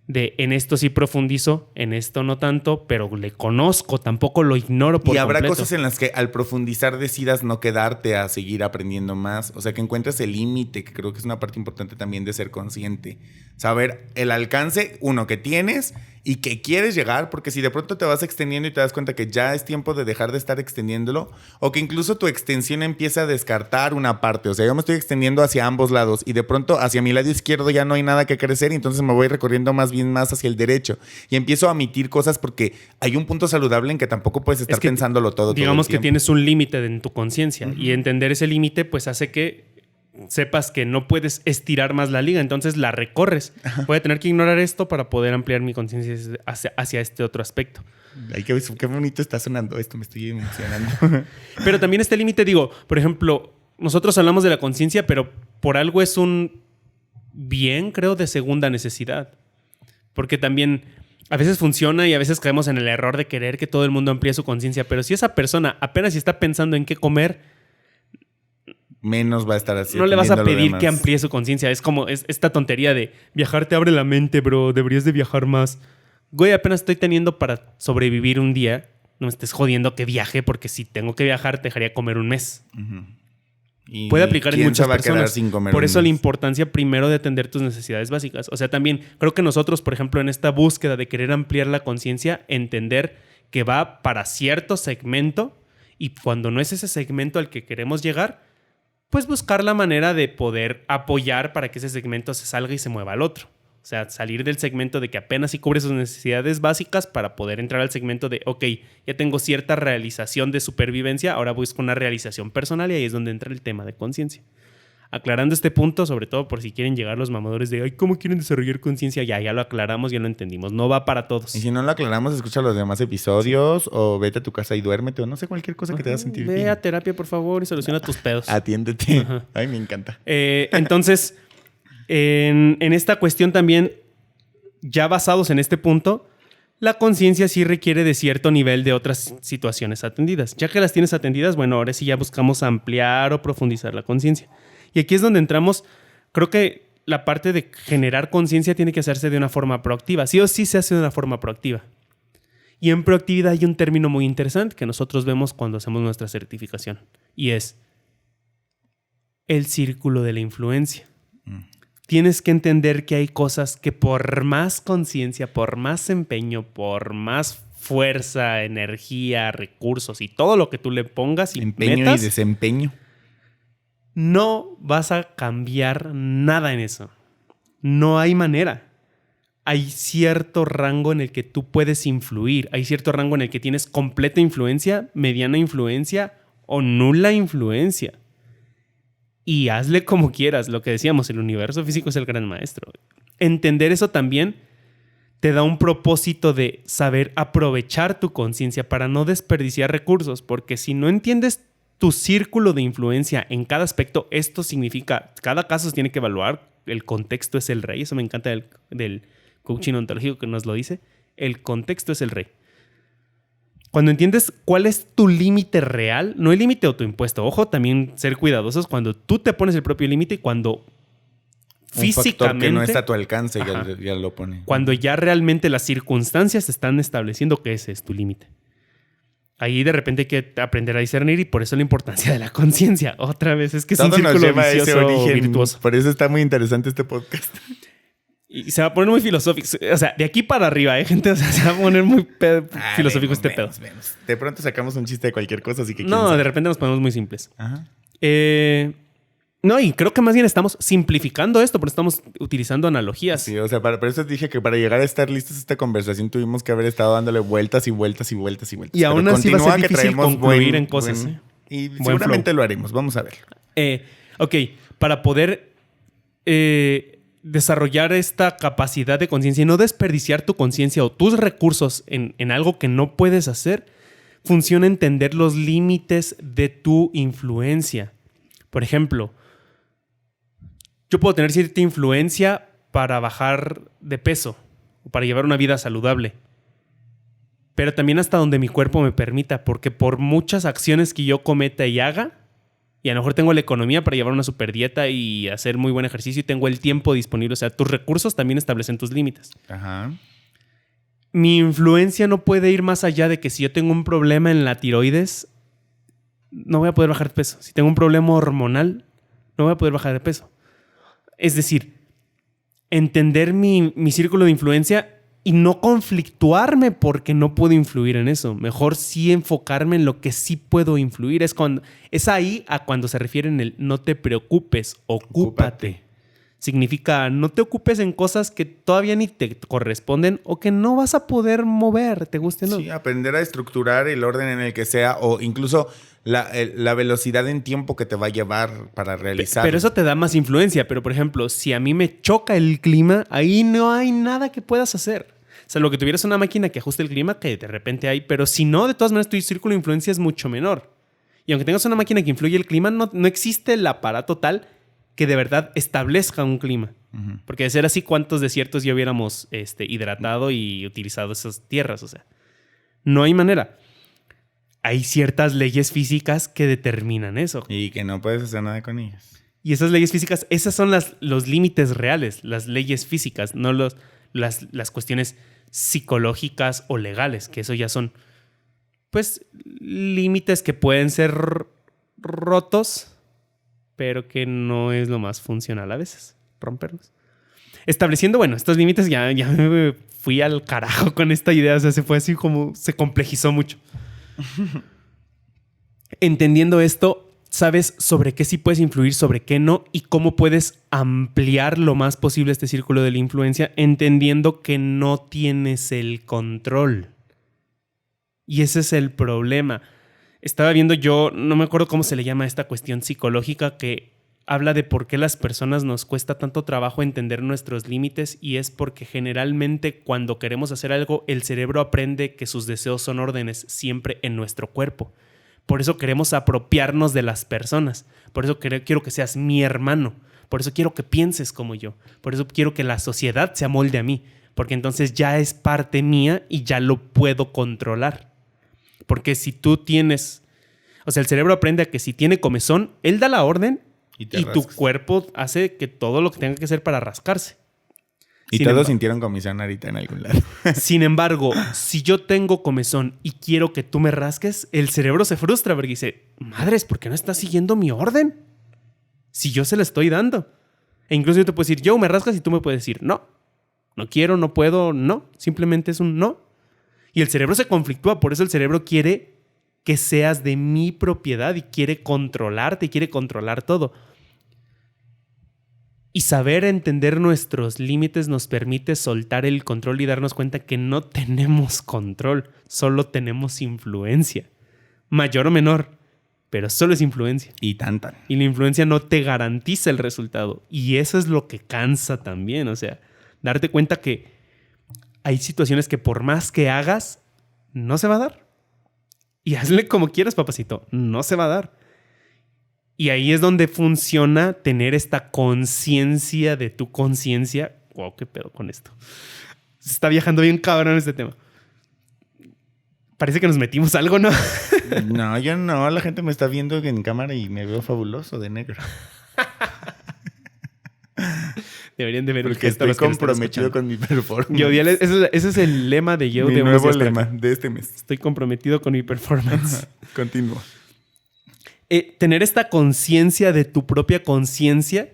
de en esto sí profundizo, en esto no tanto, pero le conozco, tampoco lo ignoro por completo. Y habrá cosas en las que al profundizar decidas no quedarte a seguir aprendiendo más. O sea, que encuentres el límite, que creo que es una parte importante también de ser consciente. Saber el alcance, uno, que tienes y que quieres llegar, porque si de pronto te vas extendiendo y te das cuenta que ya es tiempo de dejar de estar extendiéndolo, o que incluso tu extensión empieza a descartar una parte. O sea, yo me estoy extendiendo hacia ambos lados y de pronto hacia mi lado izquierdo ya no hay nada que crecer y entonces me voy recorriendo más hacia el derecho y empiezo a omitir cosas, porque hay un punto saludable en que tampoco puedes estar pensándolo todo. Digamos que tienes un límite en tu conciencia y entender ese límite pues hace que sepas que no puedes estirar más la liga, entonces la recorres. Voy a tener que ignorar esto para poder ampliar mi conciencia hacia este otro aspecto. Ay, qué bonito está sonando esto, me estoy emocionando. Pero también este límite, digo, por ejemplo, nosotros hablamos de la conciencia, pero por algo es un bien, creo, de segunda necesidad. Porque también a veces funciona y a veces caemos en el error de querer que todo el mundo amplíe su conciencia. Pero si esa persona apenas si está pensando en qué comer, menos va a estar así. no le vas a pedir que amplíe su conciencia. Es como esta tontería de viajar te abre la mente, bro. Deberías de viajar más. Güey, apenas estoy teniendo para sobrevivir un día. No me estés jodiendo que viaje, porque si tengo que viajar, te dejaría comer un mes. Y puede aplicar en muchas personas. Sin comer por eso la importancia primero de atender tus necesidades básicas. O sea, también creo que nosotros, por ejemplo, en esta búsqueda de querer ampliar la conciencia, entender que va para cierto segmento y cuando no es ese segmento al que queremos llegar, pues buscar la manera de poder apoyar para que ese segmento se salga y se mueva al otro. O sea, salir del segmento de que apenas sí cubre sus necesidades básicas para poder entrar al segmento de, ok, ya tengo cierta realización de supervivencia, ahora busco una realización personal y ahí es donde entra el tema de conciencia. Aclarando este punto, sobre todo por si quieren llegar los mamadores de, ay, ¿cómo quieren desarrollar conciencia? Ya lo aclaramos, ya lo entendimos. No va para todos. Y si no lo aclaramos, escucha los demás episodios o vete a tu casa y duérmete o no sé, cualquier cosa que te haga sentir bien. Ve a terapia, por favor, y soluciona tus pedos. Atiéndete. Ay, me encanta. Entonces, en esta cuestión también, ya basados en este punto, la conciencia sí requiere de cierto nivel de otras situaciones atendidas. Ya que las tienes atendidas, bueno, ahora sí ya buscamos ampliar o profundizar la conciencia. Y aquí es donde entramos, creo que la parte de generar conciencia tiene que hacerse de una forma proactiva. Sí o sí se hace de una forma proactiva. Y en proactividad hay un término muy interesante que nosotros vemos cuando hacemos nuestra certificación. Y es el círculo de la influencia. Tienes que entender que hay cosas que por más conciencia, por más empeño, por más fuerza, energía, recursos y todo lo que tú le pongas y empeño metas, y desempeño, no vas a cambiar nada en eso. No hay manera. Hay cierto rango en el que tú puedes influir. Hay cierto rango en el que tienes completa influencia, mediana influencia o nula influencia. Y hazle como quieras. Lo que decíamos, el universo físico es el gran maestro. Entender eso también te da un propósito de saber aprovechar tu conciencia para no desperdiciar recursos. Porque si no entiendes tu círculo de influencia en cada aspecto, esto significa, cada caso se tiene que evaluar. El contexto es el rey. Eso me encanta del coaching ontológico que nos lo dice. El contexto es el rey. Cuando entiendes cuál es tu límite real, no el límite autoimpuesto. Ojo, también ser cuidadosos cuando tú te pones el propio límite y cuando físicamente... Un factor que no está a tu alcance, ya lo pone. Cuando ya realmente las circunstancias están estableciendo que ese es tu límite. Ahí de repente hay que aprender a discernir y por eso la importancia de la conciencia. Otra vez, es que es todo un círculo nos ese origen virtuoso. Por eso está muy interesante este podcast. Y se va a poner muy filosófico. O sea, de aquí para arriba, gente. O sea, se va a poner muy filosófico este pedo. De pronto sacamos un chiste de cualquier cosa, así que... No, de repente nos ponemos muy simples. Ajá. No, y creo que más bien estamos simplificando esto, porque estamos utilizando analogías. Sí, o sea, por eso dije que para llegar a estar listos a esta conversación tuvimos que haber estado dándole vueltas y vueltas y vueltas y vueltas. Y aún así va a ser difícil concluir en cosas. Y seguramente lo haremos. Vamos a ver. Ok, para poder desarrollar esta capacidad de conciencia y no desperdiciar tu conciencia o tus recursos en algo que no puedes hacer, funciona entender los límites de tu influencia. Por ejemplo, yo puedo tener cierta influencia para bajar de peso o para llevar una vida saludable. Pero también hasta donde mi cuerpo me permita, porque por muchas acciones que yo cometa y haga, y a lo mejor tengo la economía para llevar una super dieta y hacer muy buen ejercicio y tengo el tiempo disponible. O sea, tus recursos también establecen tus límites. Ajá. Mi influencia no puede ir más allá de que si yo tengo un problema en la tiroides, no voy a poder bajar de peso. Si tengo un problema hormonal, no voy a poder bajar de peso. Es decir, entender mi círculo de influencia y no conflictuarme porque no puedo influir en eso. Mejor sí enfocarme en lo que sí puedo influir. Es ahí a cuando se refiere en el no te preocupes, ocúpate. Significa no te ocupes en cosas que todavía ni te corresponden o que no vas a poder mover, te guste o no. Sí, aprender a estructurar el orden en el que sea o incluso la velocidad en tiempo que te va a llevar para realizar. Pero eso te da más influencia. Pero, por ejemplo, si a mí me choca el clima, ahí no hay nada que puedas hacer. O sea, lo que tuvieras una máquina que ajuste el clima, que de repente hay. Pero si no, de todas maneras, tu círculo de influencia es mucho menor. Y aunque tengas una máquina que influye el clima, no existe el aparato tal que de verdad establezca un clima. Uh-huh. Porque de ser así, ¿cuántos desiertos ya hubiéramos hidratado y utilizado esas tierras? O sea, no hay manera. Hay ciertas leyes físicas que determinan eso. Y que no puedes hacer nada con ellas. Y esas leyes físicas, esas son los límites reales, las leyes físicas, no las cuestiones psicológicas o legales, que eso ya son, pues, límites que pueden ser rotos, pero que no es lo más funcional a veces, romperlos. Estableciendo, bueno, estos límites, ya me fui al carajo con esta idea, o sea, se fue así como, se complejizó mucho. Entendiendo esto, sabes sobre qué sí puedes influir, sobre qué no, y cómo puedes ampliar lo más posible este círculo de la influencia, entendiendo que no tienes el control. Y ese es el problema. Estaba viendo yo, no me acuerdo cómo se le llama esta cuestión psicológica que habla de por qué las personas nos cuesta tanto trabajo entender nuestros límites, y es porque generalmente cuando queremos hacer algo, el cerebro aprende que sus deseos son órdenes siempre en nuestro cuerpo. Por eso queremos apropiarnos de las personas. Por eso quiero que seas mi hermano. Por eso quiero que pienses como yo. Por eso quiero que la sociedad se amolde a mí. Porque entonces ya es parte mía y ya lo puedo controlar. Porque si tú tienes... O sea, el cerebro aprende a que si tiene comezón, él da la orden y tu cuerpo hace que todo lo que tenga que hacer para rascarse. Y todos sintieron comezón ahorita en algún lado. Sin embargo, si yo tengo comezón y quiero que tú me rasques, el cerebro se frustra porque dice, madres, ¿por qué no estás siguiendo mi orden? Si yo se la estoy dando. E incluso yo te puedo decir, yo me rascas, y tú me puedes decir, no quiero, no puedo, no. Simplemente es un no. Y el cerebro se conflictúa. Por eso el cerebro quiere que seas de mi propiedad y quiere controlarte y quiere controlar todo. Y saber entender nuestros límites nos permite soltar el control y darnos cuenta que no tenemos control, solo tenemos influencia. Mayor o menor, pero solo es influencia. Y tanta. Y la influencia no te garantiza el resultado. Y eso es lo que cansa también. O sea, darte cuenta que hay situaciones que por más que hagas, no se va a dar. Y hazle como quieras, papacito, no se va a dar. Y ahí es donde funciona tener esta conciencia de tu conciencia. Wow, qué pedo con esto. Se está viajando bien cabrón este tema. Parece que nos metimos algo, ¿no? No, yo no. La gente me está viendo en cámara y me veo fabuloso de negro. Deberían de ver. Porque estoy comprometido con mi performance. Ese es el lema de yo. Mi nuevo lema de este mes. Estoy comprometido con mi performance. Continúa. Tener esta conciencia de tu propia conciencia,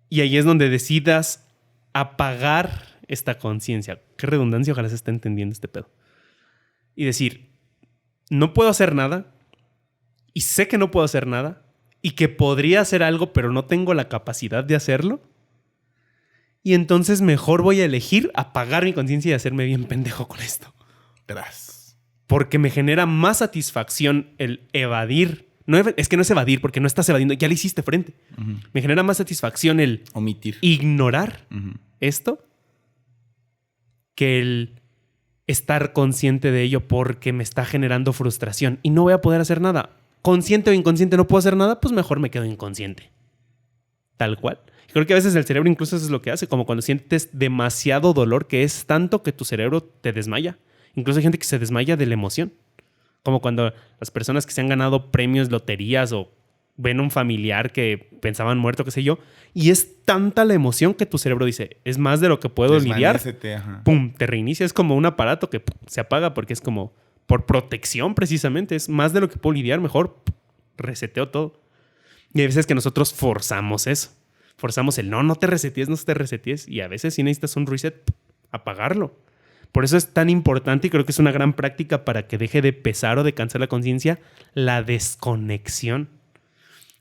y ahí es donde decidas apagar esta conciencia. Qué redundancia, ojalá se esté entendiendo este pedo. Y decir, no puedo hacer nada, y sé que no puedo hacer nada, y que podría hacer algo, pero no tengo la capacidad de hacerlo. Y entonces mejor voy a elegir apagar mi conciencia y hacerme bien pendejo con esto. Porque me genera más satisfacción el evadir. Es que no es evadir, porque no estás evadiendo, ya le hiciste frente. Uh-huh. Me genera más satisfacción el omitir, ignorar esto, que el estar consciente de ello porque me está generando frustración y no voy a poder hacer nada. Consciente o inconsciente no puedo hacer nada, pues mejor me quedo inconsciente. Tal cual. Creo que a veces el cerebro incluso eso es lo que hace, como cuando sientes demasiado dolor, que es tanto que tu cerebro te desmaya. Incluso hay gente que se desmaya de la emoción. Como cuando las personas que se han ganado premios, loterías, o ven a un familiar que pensaban muerto, qué sé yo, y es tanta la emoción que tu cerebro dice, es más de lo que puedo lidiar. ¡Pum! Te reinicia. Es como un aparato que se apaga porque es como por protección precisamente. Es más de lo que puedo lidiar, mejor reseteo todo. Y hay veces que nosotros forzamos eso. Forzamos el no te resetees, no te resetees. Y a veces si necesitas un reset, apagarlo. Por eso es tan importante, y creo que es una gran práctica para que deje de pesar o de cansar la conciencia, la desconexión.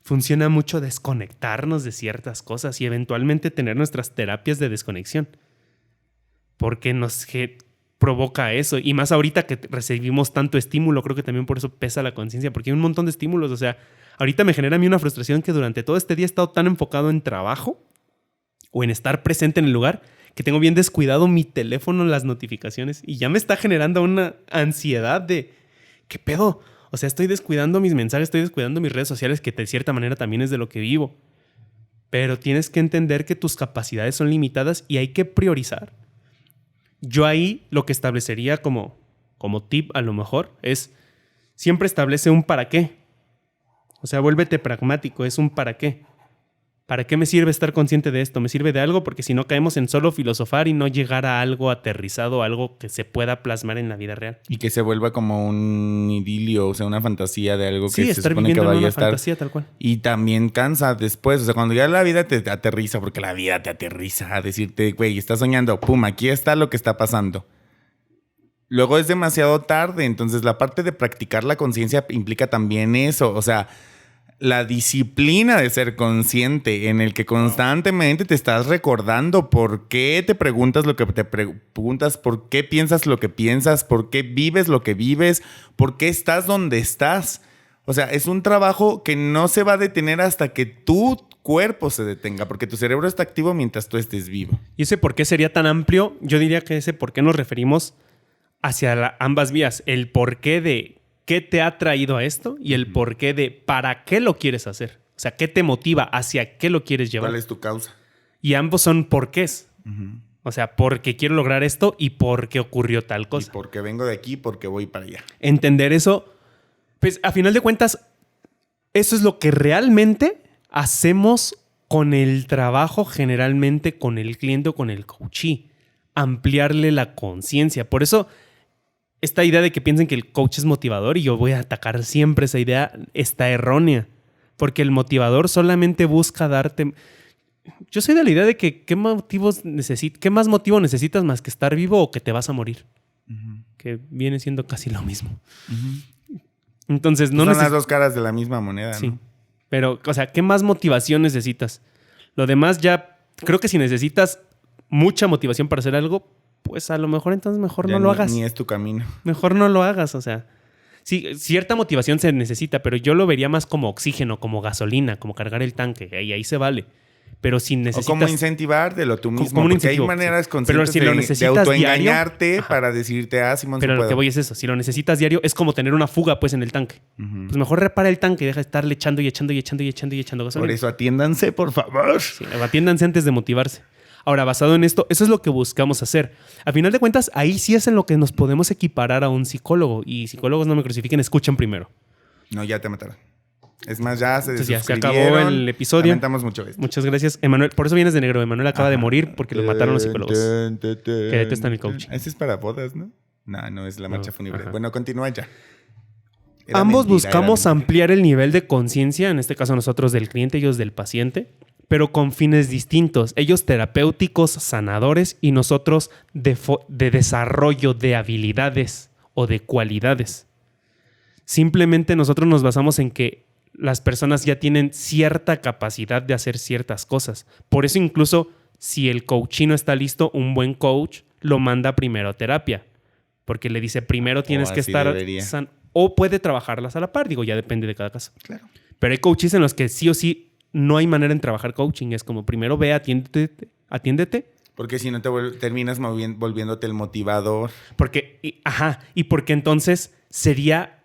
Funciona mucho desconectarnos de ciertas cosas y eventualmente tener nuestras terapias de desconexión. Porque provoca eso. Y más ahorita que recibimos tanto estímulo, creo que también por eso pesa la conciencia, porque hay un montón de estímulos. O sea, ahorita me genera a mí una frustración que durante todo este día he estado tan enfocado en trabajo o en estar presente en el lugar que tengo bien descuidado mi teléfono, las notificaciones, y ya me está generando una ansiedad de ¿qué pedo? O sea, estoy descuidando mis mensajes, estoy descuidando mis redes sociales, que de cierta manera también es de lo que vivo. Pero tienes que entender que tus capacidades son limitadas y hay que priorizar. Yo ahí lo que establecería como tip a lo mejor es siempre establece un para qué. O sea, vuélvete pragmático, es un para qué. ¿Para qué me sirve estar consciente de esto? ¿Me sirve de algo? Porque si no caemos en solo filosofar y no llegar a algo aterrizado, algo que se pueda plasmar en la vida real. Y que se vuelva como un idilio, o sea, una fantasía de algo que sí, se supone que vaya a estar. Fantasía tal cual. Y también cansa después, o sea, cuando ya la vida te aterriza, porque la vida te aterriza a decirte, güey, estás soñando, pum, aquí está lo que está pasando. Luego es demasiado tarde, entonces la parte de practicar la conciencia implica también eso, o sea, la disciplina de ser consciente en el que constantemente te estás recordando por qué te preguntas lo que te preguntas, por qué piensas lo que piensas, por qué vives lo que vives, por qué estás donde estás. O sea, es un trabajo que no se va a detener hasta que tu cuerpo se detenga, porque tu cerebro está activo mientras tú estés vivo. ¿Y ese por qué sería tan amplio? Yo diría que ese por qué nos referimos hacia ambas vías. El por qué de qué te ha traído a esto y el porqué de para qué lo quieres hacer. O sea, qué te motiva, hacia qué lo quieres llevar. ¿Cuál es tu causa? Y ambos son porqués. O sea, porque quiero lograr esto y por qué ocurrió tal cosa. Y porque vengo de aquí, porque voy para allá. Entender eso, pues a final de cuentas, eso es lo que realmente hacemos con el trabajo, generalmente con el cliente o con el coachee. Ampliarle la conciencia. Por eso esta idea de que piensen que el coach es motivador, y yo voy a atacar siempre esa idea, está errónea. Porque el motivador solamente busca darte... Yo soy de la idea de que ¿qué más motivo necesitas más que estar vivo o que te vas a morir? Que viene siendo casi lo mismo. Entonces, no son las dos caras de la misma moneda, sí. ¿no? Pero, o sea, ¿qué más motivación necesitas? Lo demás ya... Creo que si necesitas mucha motivación para hacer algo, pues a lo mejor entonces mejor Ya no lo hagas. Ni es tu camino. Mejor no lo hagas, o sea. Sí, cierta motivación se necesita, pero yo lo vería más como oxígeno, como gasolina, como cargar el tanque. Y ahí se vale. Pero si necesitas... O como incentivártelo tú mismo. Como un porque hay incentivo, maneras sí. conscientes Pero si lo necesitas de autoengañarte diario, para decirte, Simón, pero sí lo puedo. que voy es eso. Si lo necesitas diario, es como tener una fuga pues en el tanque. Pues mejor repara el tanque y deja de estarle echando y echando y echando y echando y echando gasolina. Por eso atiéndanse, por favor. Sí, atiéndanse antes de motivarse. Ahora, basado en esto, eso es lo que buscamos hacer. A final de cuentas, ahí sí es en lo que nos podemos equiparar a un psicólogo. Y psicólogos, no me crucifiquen, escuchen primero. No, ya te mataron. Es más, ya se Entonces ya se acabó el episodio. Lamentamos mucho esto. Muchas gracias. Emanuel, por eso vienes de negro. Emanuel acaba de morir porque lo mataron los psicólogos. Que detestan el coaching. Ese es para bodas, ¿no? No es la marcha fúnebre. Ajá. Bueno, continúa ya. Ambos buscamos ampliar el nivel de conciencia, en este caso nosotros del cliente, ellos del paciente, pero con fines distintos. Ellos terapéuticos, sanadores, y nosotros de desarrollo de habilidades o de cualidades. Simplemente nosotros nos basamos en que las personas ya tienen cierta capacidad de hacer ciertas cosas. Por eso incluso si el coachee no está listo, un buen coach lo manda primero a terapia. Porque le dice, primero tienes que estar sano. O puede trabajarlas a la par. Digo, ya depende de cada caso. Claro. Pero hay coaches en los que sí o sí no hay manera en trabajar coaching. Es como primero ve, atiéndete. Porque si no terminas volviéndote el motivador. Y porque entonces sería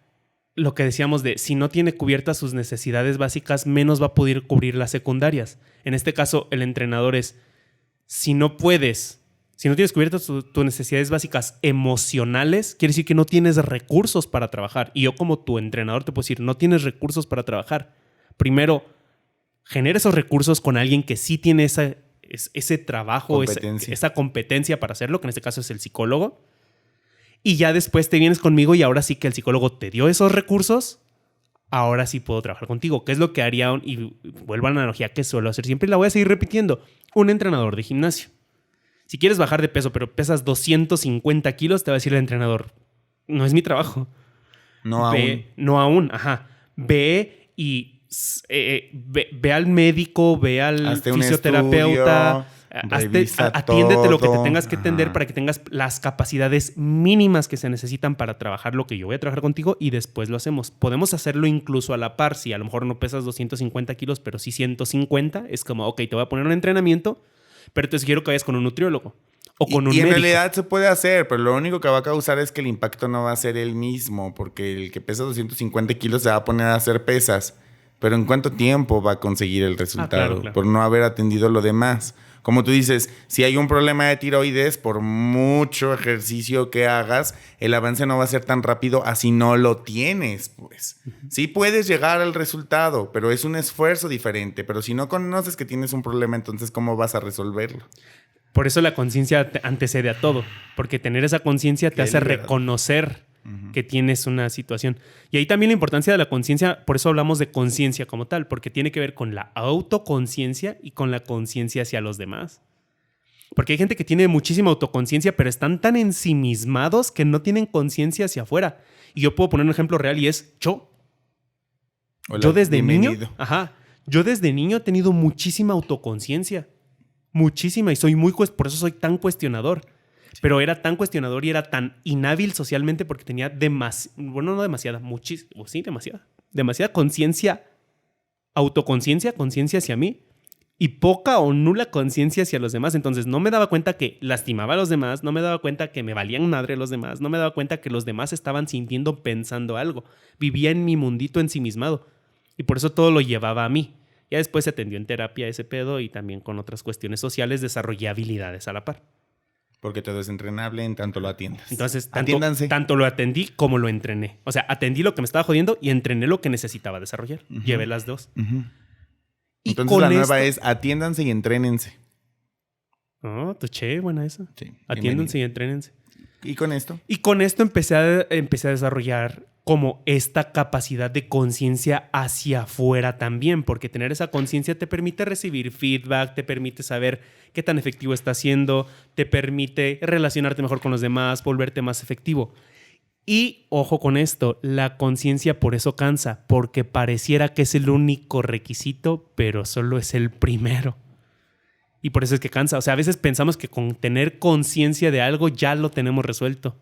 lo que decíamos de si no tiene cubiertas sus necesidades básicas, menos va a poder cubrir las secundarias. En este caso, el entrenador es, si no tienes cubiertas tus necesidades básicas emocionales, quiere decir que no tienes recursos para trabajar. Y yo como tu entrenador te puedo decir, no tienes recursos para trabajar. Primero, genera esos recursos con alguien que sí tiene ese trabajo, esa competencia para hacerlo, que en este caso es el psicólogo. Y ya después te vienes conmigo y ahora sí que el psicólogo te dio esos recursos, ahora sí puedo trabajar contigo. ¿Qué es lo que haría? Y vuelvo a la analogía que suelo hacer siempre y la voy a seguir repitiendo. Un entrenador de gimnasio. Si quieres bajar de peso, pero pesas 250 kilos, te va a decir el entrenador, no es mi trabajo. No aún. Ajá. Ve y ve al médico, ve al fisioterapeuta, Atiéndete lo que te tengas que Ajá. atender para que tengas las capacidades mínimas que se necesitan para trabajar lo que yo voy a trabajar contigo y después lo hacemos. Podemos hacerlo incluso a la par. Si a lo mejor no pesas 250 kilos, pero sí 150, es como, ok, te voy a poner un entrenamiento, pero te sugiero que vayas con un nutriólogo o con un y en médico. realidad se puede hacer, pero lo único que va a causar es que el impacto no va a ser el mismo, porque el que pesa 250 kilos se va a poner a hacer pesas. Pero ¿en cuánto tiempo va a conseguir el resultado? Claro. Por no haber atendido lo demás. Como tú dices, si hay un problema de tiroides, por mucho ejercicio que hagas, el avance no va a ser tan rápido así no lo tienes, pues. Sí puedes llegar al resultado, pero es un esfuerzo diferente. Pero si no conoces que tienes un problema, entonces ¿cómo vas a resolverlo? Por eso la conciencia antecede a todo, porque tener esa conciencia te Qué hace liberador. reconocer que tienes una situación. Y ahí también la importancia de la conciencia, por eso hablamos de conciencia como tal, porque tiene que ver con la autoconciencia y con la conciencia hacia los demás. Porque hay gente que tiene muchísima autoconciencia, pero están tan ensimismados que no tienen conciencia hacia afuera. Y yo puedo poner un ejemplo real y es yo. Hola, Yo desde niño, bienvenido. yo desde niño he tenido muchísima autoconciencia. Muchísima. Y por eso soy tan cuestionador. Pero era tan cuestionador y era tan inhábil socialmente porque tenía demasiada conciencia, autoconciencia, conciencia hacia mí y poca o nula conciencia hacia los demás. Entonces no me daba cuenta que lastimaba a los demás, no me daba cuenta que me valían madre los demás, no me daba cuenta que los demás estaban sintiendo, pensando algo. Vivía en mi mundito ensimismado y por eso todo lo llevaba a mí. Ya después se atendió en terapia ese pedo y también con otras cuestiones sociales desarrollé habilidades a la par. Porque todo es entrenable en tanto lo atiendas. Entonces, Atiéndanse. tanto lo atendí como lo entrené. O sea, atendí lo que me estaba jodiendo y entrené lo que necesitaba desarrollar. Llevé las dos. Y Entonces con la nueva esto- es atiéndanse y entrénense. Oh, tuché, buena esa. Sí, Atiéndanse y entrénense. ¿Y con esto? Y con esto empecé a desarrollar como esta capacidad de conciencia hacia afuera también, porque tener esa conciencia te permite recibir feedback, te permite saber qué tan efectivo está siendo, te permite relacionarte mejor con los demás, volverte más efectivo. Y ojo con esto, la conciencia por eso cansa, porque pareciera que es el único requisito, pero solo es el primero. Y por eso es que cansa. O sea, a veces pensamos que con tener conciencia de algo ya lo tenemos resuelto.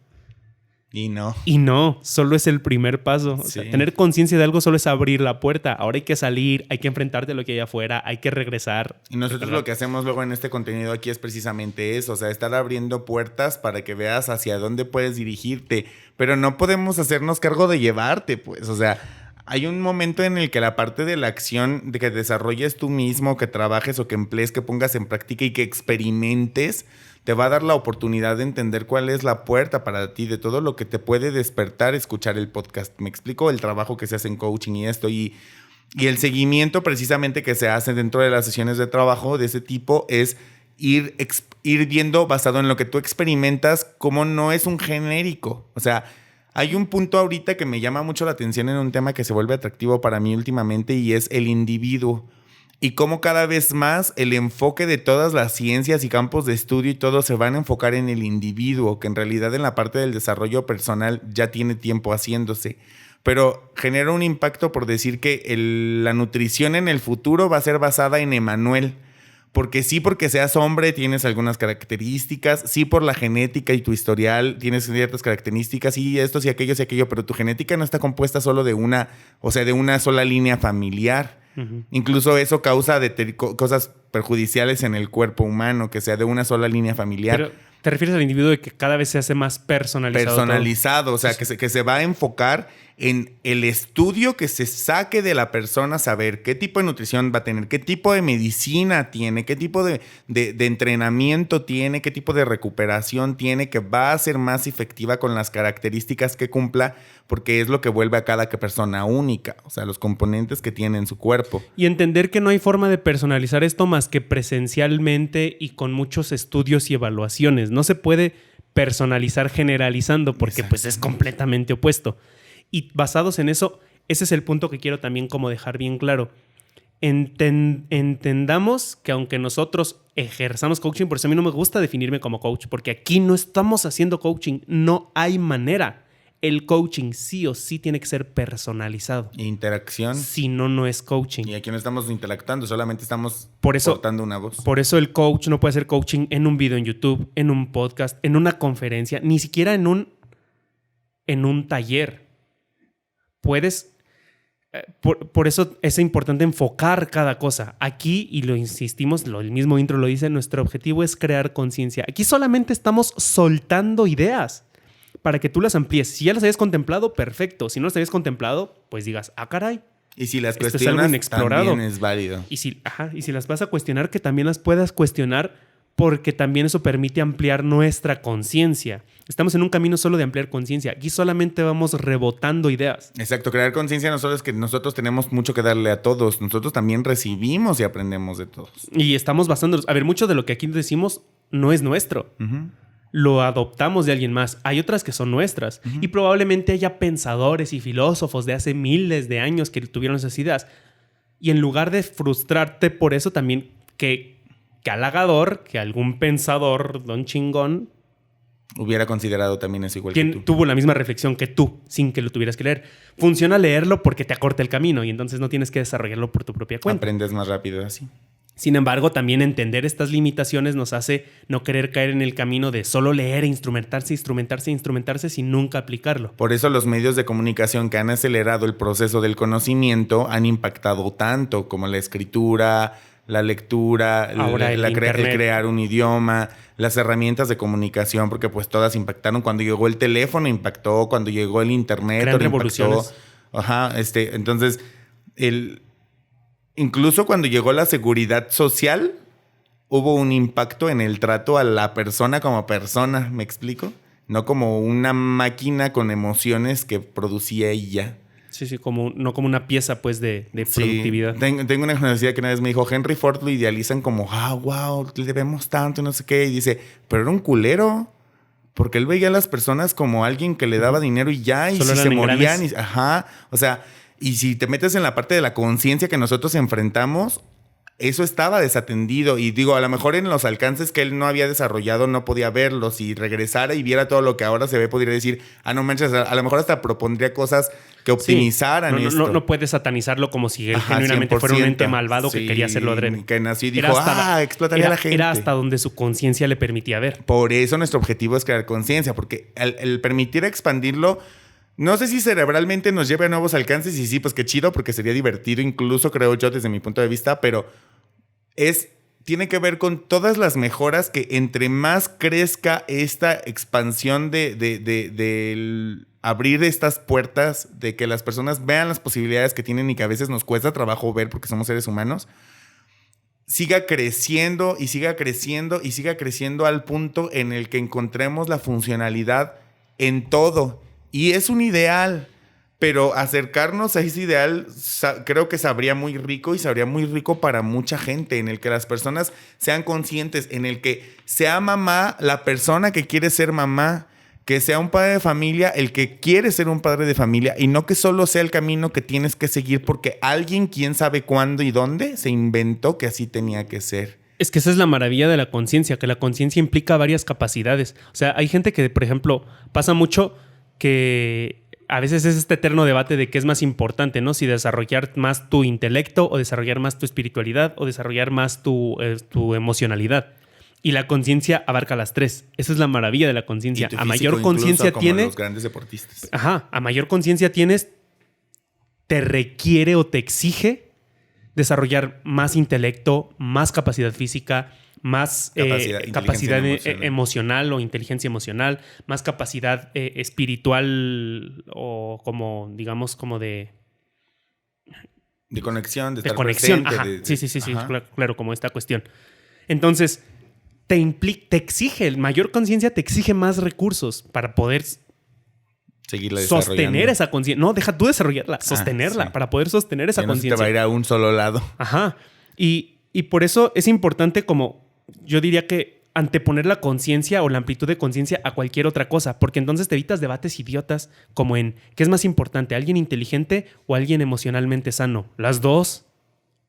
Y no. Y no, solo es el primer paso. O sea, Sí. tener conciencia de algo solo es abrir la puerta. Ahora hay que salir, hay que enfrentarte a lo que hay afuera, hay que regresar. Y nosotros lo que hacemos luego en este contenido aquí es precisamente eso, o sea, estar abriendo puertas para que veas hacia dónde puedes dirigirte, pero no podemos hacernos cargo de llevarte, pues, o sea, hay un momento en el que la parte de la acción, de que desarrolles tú mismo, que trabajes o que emplees, que pongas en práctica y que experimentes, te va a dar la oportunidad de entender cuál es la puerta para ti, de todo lo que te puede despertar escuchar el podcast. Me explico el trabajo que se hace en coaching y esto, y el seguimiento precisamente que se hace dentro de las sesiones de trabajo de ese tipo es ir viendo basado en lo que tú experimentas, cómo no es un genérico. O sea, hay un punto ahorita que me llama mucho la atención en un tema que se vuelve atractivo para mí últimamente y es el individuo. Y cómo cada vez más el enfoque de todas las ciencias y campos de estudio y todo se van a enfocar en el individuo, que en realidad en la parte del desarrollo personal ya tiene tiempo haciéndose. Pero genera un impacto por decir que la nutrición en el futuro va a ser basada en Emmanuel. Porque sí, porque seas hombre tienes algunas características, sí por la genética y tu historial tienes ciertas características, sí esto, sí aquello, pero tu genética no está compuesta solo de una sola línea familiar. Incluso eso causa cosas perjudiciales en el cuerpo humano, que sea de una sola línea familiar. Pero te refieres al individuo de que cada vez se hace más personalizado. O sea, que se va a enfocar en el estudio que se saque de la persona, saber qué tipo de nutrición va a tener, qué tipo de medicina tiene, qué tipo de entrenamiento tiene, qué tipo de recuperación tiene, que va a ser más efectiva con las características que cumpla, porque es lo que vuelve a cada persona única, o sea, los componentes que tiene en su cuerpo. Y entender que no hay forma de personalizar esto más que presencialmente y con muchos estudios y evaluaciones. No se puede personalizar generalizando porque pues es completamente opuesto. Y basados en eso, ese es el punto que quiero también como dejar bien claro. Entendamos que aunque nosotros ejerzamos coaching, por eso a mí no me gusta definirme como coach, porque aquí no estamos haciendo coaching, no hay manera. El coaching sí o sí tiene que ser personalizado. Interacción. Si no, no es coaching. Y aquí no estamos interactuando, solamente estamos Por eso, portando una voz. Por eso el coach no puede hacer coaching en un video en YouTube, en un podcast, en una conferencia, ni siquiera en un taller. Puedes... Por eso es importante enfocar cada cosa. Aquí, y lo insistimos, el mismo intro lo dice, nuestro objetivo es crear conciencia. Aquí solamente estamos soltando ideas para que tú las amplíes. Si ya las habías contemplado, perfecto. Si no las habías contemplado, pues digas, caray. Y si las esto cuestionas, es algo inexplorado. también es válido. Y si las vas a cuestionar, que también las puedas cuestionar, porque también eso permite ampliar nuestra conciencia. Estamos en un camino solo de ampliar conciencia. Aquí solamente vamos rebotando ideas. Exacto, crear conciencia no solo es que nosotros tenemos mucho que darle a todos, nosotros también recibimos y aprendemos de todos. Y estamos basándonos... A ver, mucho de lo que aquí decimos no es nuestro. Uh-huh. Lo adoptamos de alguien más. Hay otras que son nuestras. Uh-huh. Y probablemente haya pensadores y filósofos de hace miles de años que tuvieron esas ideas. Y en lugar de frustrarte por eso, también que halagador que algún pensador, don chingón, hubiera considerado también eso igual que tú. Tuvo la misma reflexión que tú, sin que lo tuvieras que leer. Funciona leerlo porque te acorta el camino y entonces no tienes que desarrollarlo por tu propia cuenta. Aprendes más rápido así. Sin embargo, también entender estas limitaciones nos hace no querer caer en el camino de solo leer e instrumentarse sin nunca aplicarlo. Por eso los medios de comunicación que han acelerado el proceso del conocimiento han impactado tanto, como la escritura, la lectura, el crear un idioma, las herramientas de comunicación, porque pues todas impactaron. Cuando llegó el teléfono impactó, cuando llegó el internet Crean revoluciones. Entonces, incluso cuando llegó la seguridad social, hubo un impacto en el trato a la persona como persona, ¿me explico? No como una máquina con emociones que producía ella. Sí, no como una pieza, pues, de productividad. Tengo una conocida que una vez me dijo, Henry Ford lo idealizan como, wow, le debemos tanto, no sé qué. Y dice, pero era un culero. Porque él veía a las personas como alguien que le daba dinero y ya, y solo si se morían. Y si te metes en la parte de la conciencia que nosotros enfrentamos, eso estaba desatendido. Y digo, a lo mejor en los alcances que él no había desarrollado no podía verlos. Si regresara y viera todo lo que ahora se ve, podría decir, no manches, a lo mejor hasta propondría cosas que optimizaran esto. No puedes satanizarlo como si él genuinamente fuera un ente malvado que quería hacerlo adrede. Que nació y dijo, explotaría a la gente. Era hasta donde su conciencia le permitía ver. Por eso nuestro objetivo es crear conciencia, porque el permitir expandirlo, no sé si cerebralmente nos lleve a nuevos alcances, y sí, pues qué chido, porque sería divertido, incluso creo yo desde mi punto de vista, pero tiene que ver con todas las mejoras que entre más crezca esta expansión del abrir estas puertas, de que las personas vean las posibilidades que tienen y que a veces nos cuesta trabajo ver porque somos seres humanos, siga creciendo y siga creciendo y siga creciendo al punto en el que encontremos la funcionalidad en todo. Y es un ideal, pero acercarnos a ese ideal creo que sabría muy rico, y sabría muy rico para mucha gente, en el que las personas sean conscientes, en el que sea mamá la persona que quiere ser mamá, que sea un padre de familia el que quiere ser un padre de familia, y no que solo sea el camino que tienes que seguir porque alguien, quién sabe cuándo y dónde, se inventó que así tenía que ser. Es que esa es la maravilla de la conciencia, que la conciencia implica varias capacidades. O sea, hay gente que, por ejemplo, pasa mucho que a veces es este eterno debate de qué es más importante, ¿no? Si desarrollar más tu intelecto, o desarrollar más tu espiritualidad, o desarrollar más tu emocionalidad. Y la conciencia abarca las tres. Esa es la maravilla de la conciencia. A mayor conciencia tienes, los grandes deportistas. A mayor conciencia tienes, te requiere o te exige desarrollar más intelecto, más capacidad física, más capacidad emocional o inteligencia emocional, más capacidad espiritual, o como, digamos, como de conexión, de estar conexión. presente. Sí, claro, como esta cuestión. Entonces, te exige, mayor conciencia te exige más recursos para poder seguirla sostener esa conciencia. No, deja tú desarrollarla, sostenerla, para poder sostener esa conciencia. No se te va a ir a un solo lado. Y por eso es importante, como yo diría, que anteponer la conciencia o la amplitud de conciencia a cualquier otra cosa, porque entonces te evitas debates idiotas como en ¿qué es más importante? ¿Alguien inteligente o alguien emocionalmente sano? Las dos.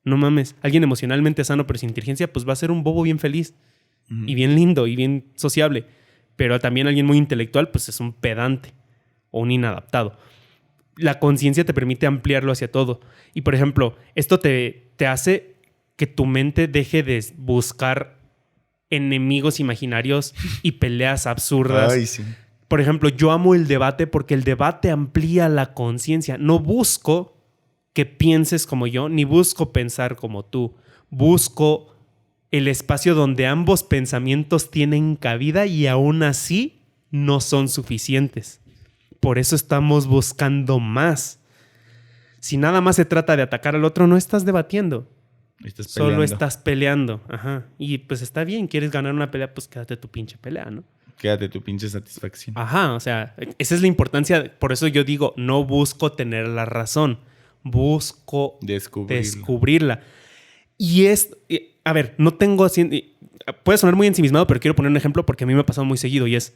No mames. Alguien emocionalmente sano pero sin inteligencia, pues va a ser un bobo bien feliz y bien lindo y bien sociable. Pero también alguien muy intelectual, pues es un pedante. o un inadaptado. La conciencia te permite ampliarlo hacia todo. Y, por ejemplo, esto te hace que tu mente deje de buscar enemigos imaginarios y peleas absurdas. Ay, sí. Por ejemplo, yo amo el debate porque el debate amplía la conciencia. No busco que pienses como yo, ni busco pensar como tú. Busco el espacio donde ambos pensamientos tienen cabida y aún así no son suficientes. Por eso estamos buscando más. Si nada más se trata de atacar al otro, no estás debatiendo. Solo estás peleando. Ajá. Y pues está bien, quieres ganar una pelea, pues quédate tu pinche pelea, ¿no? Quédate tu pinche satisfacción. Ajá, o sea, esa es la importancia. Por eso yo digo, no busco tener la razón. Busco descubrirla. Y a ver, no tengo así... Puede sonar muy ensimismado, pero quiero poner un ejemplo porque a mí me ha pasado muy seguido y es...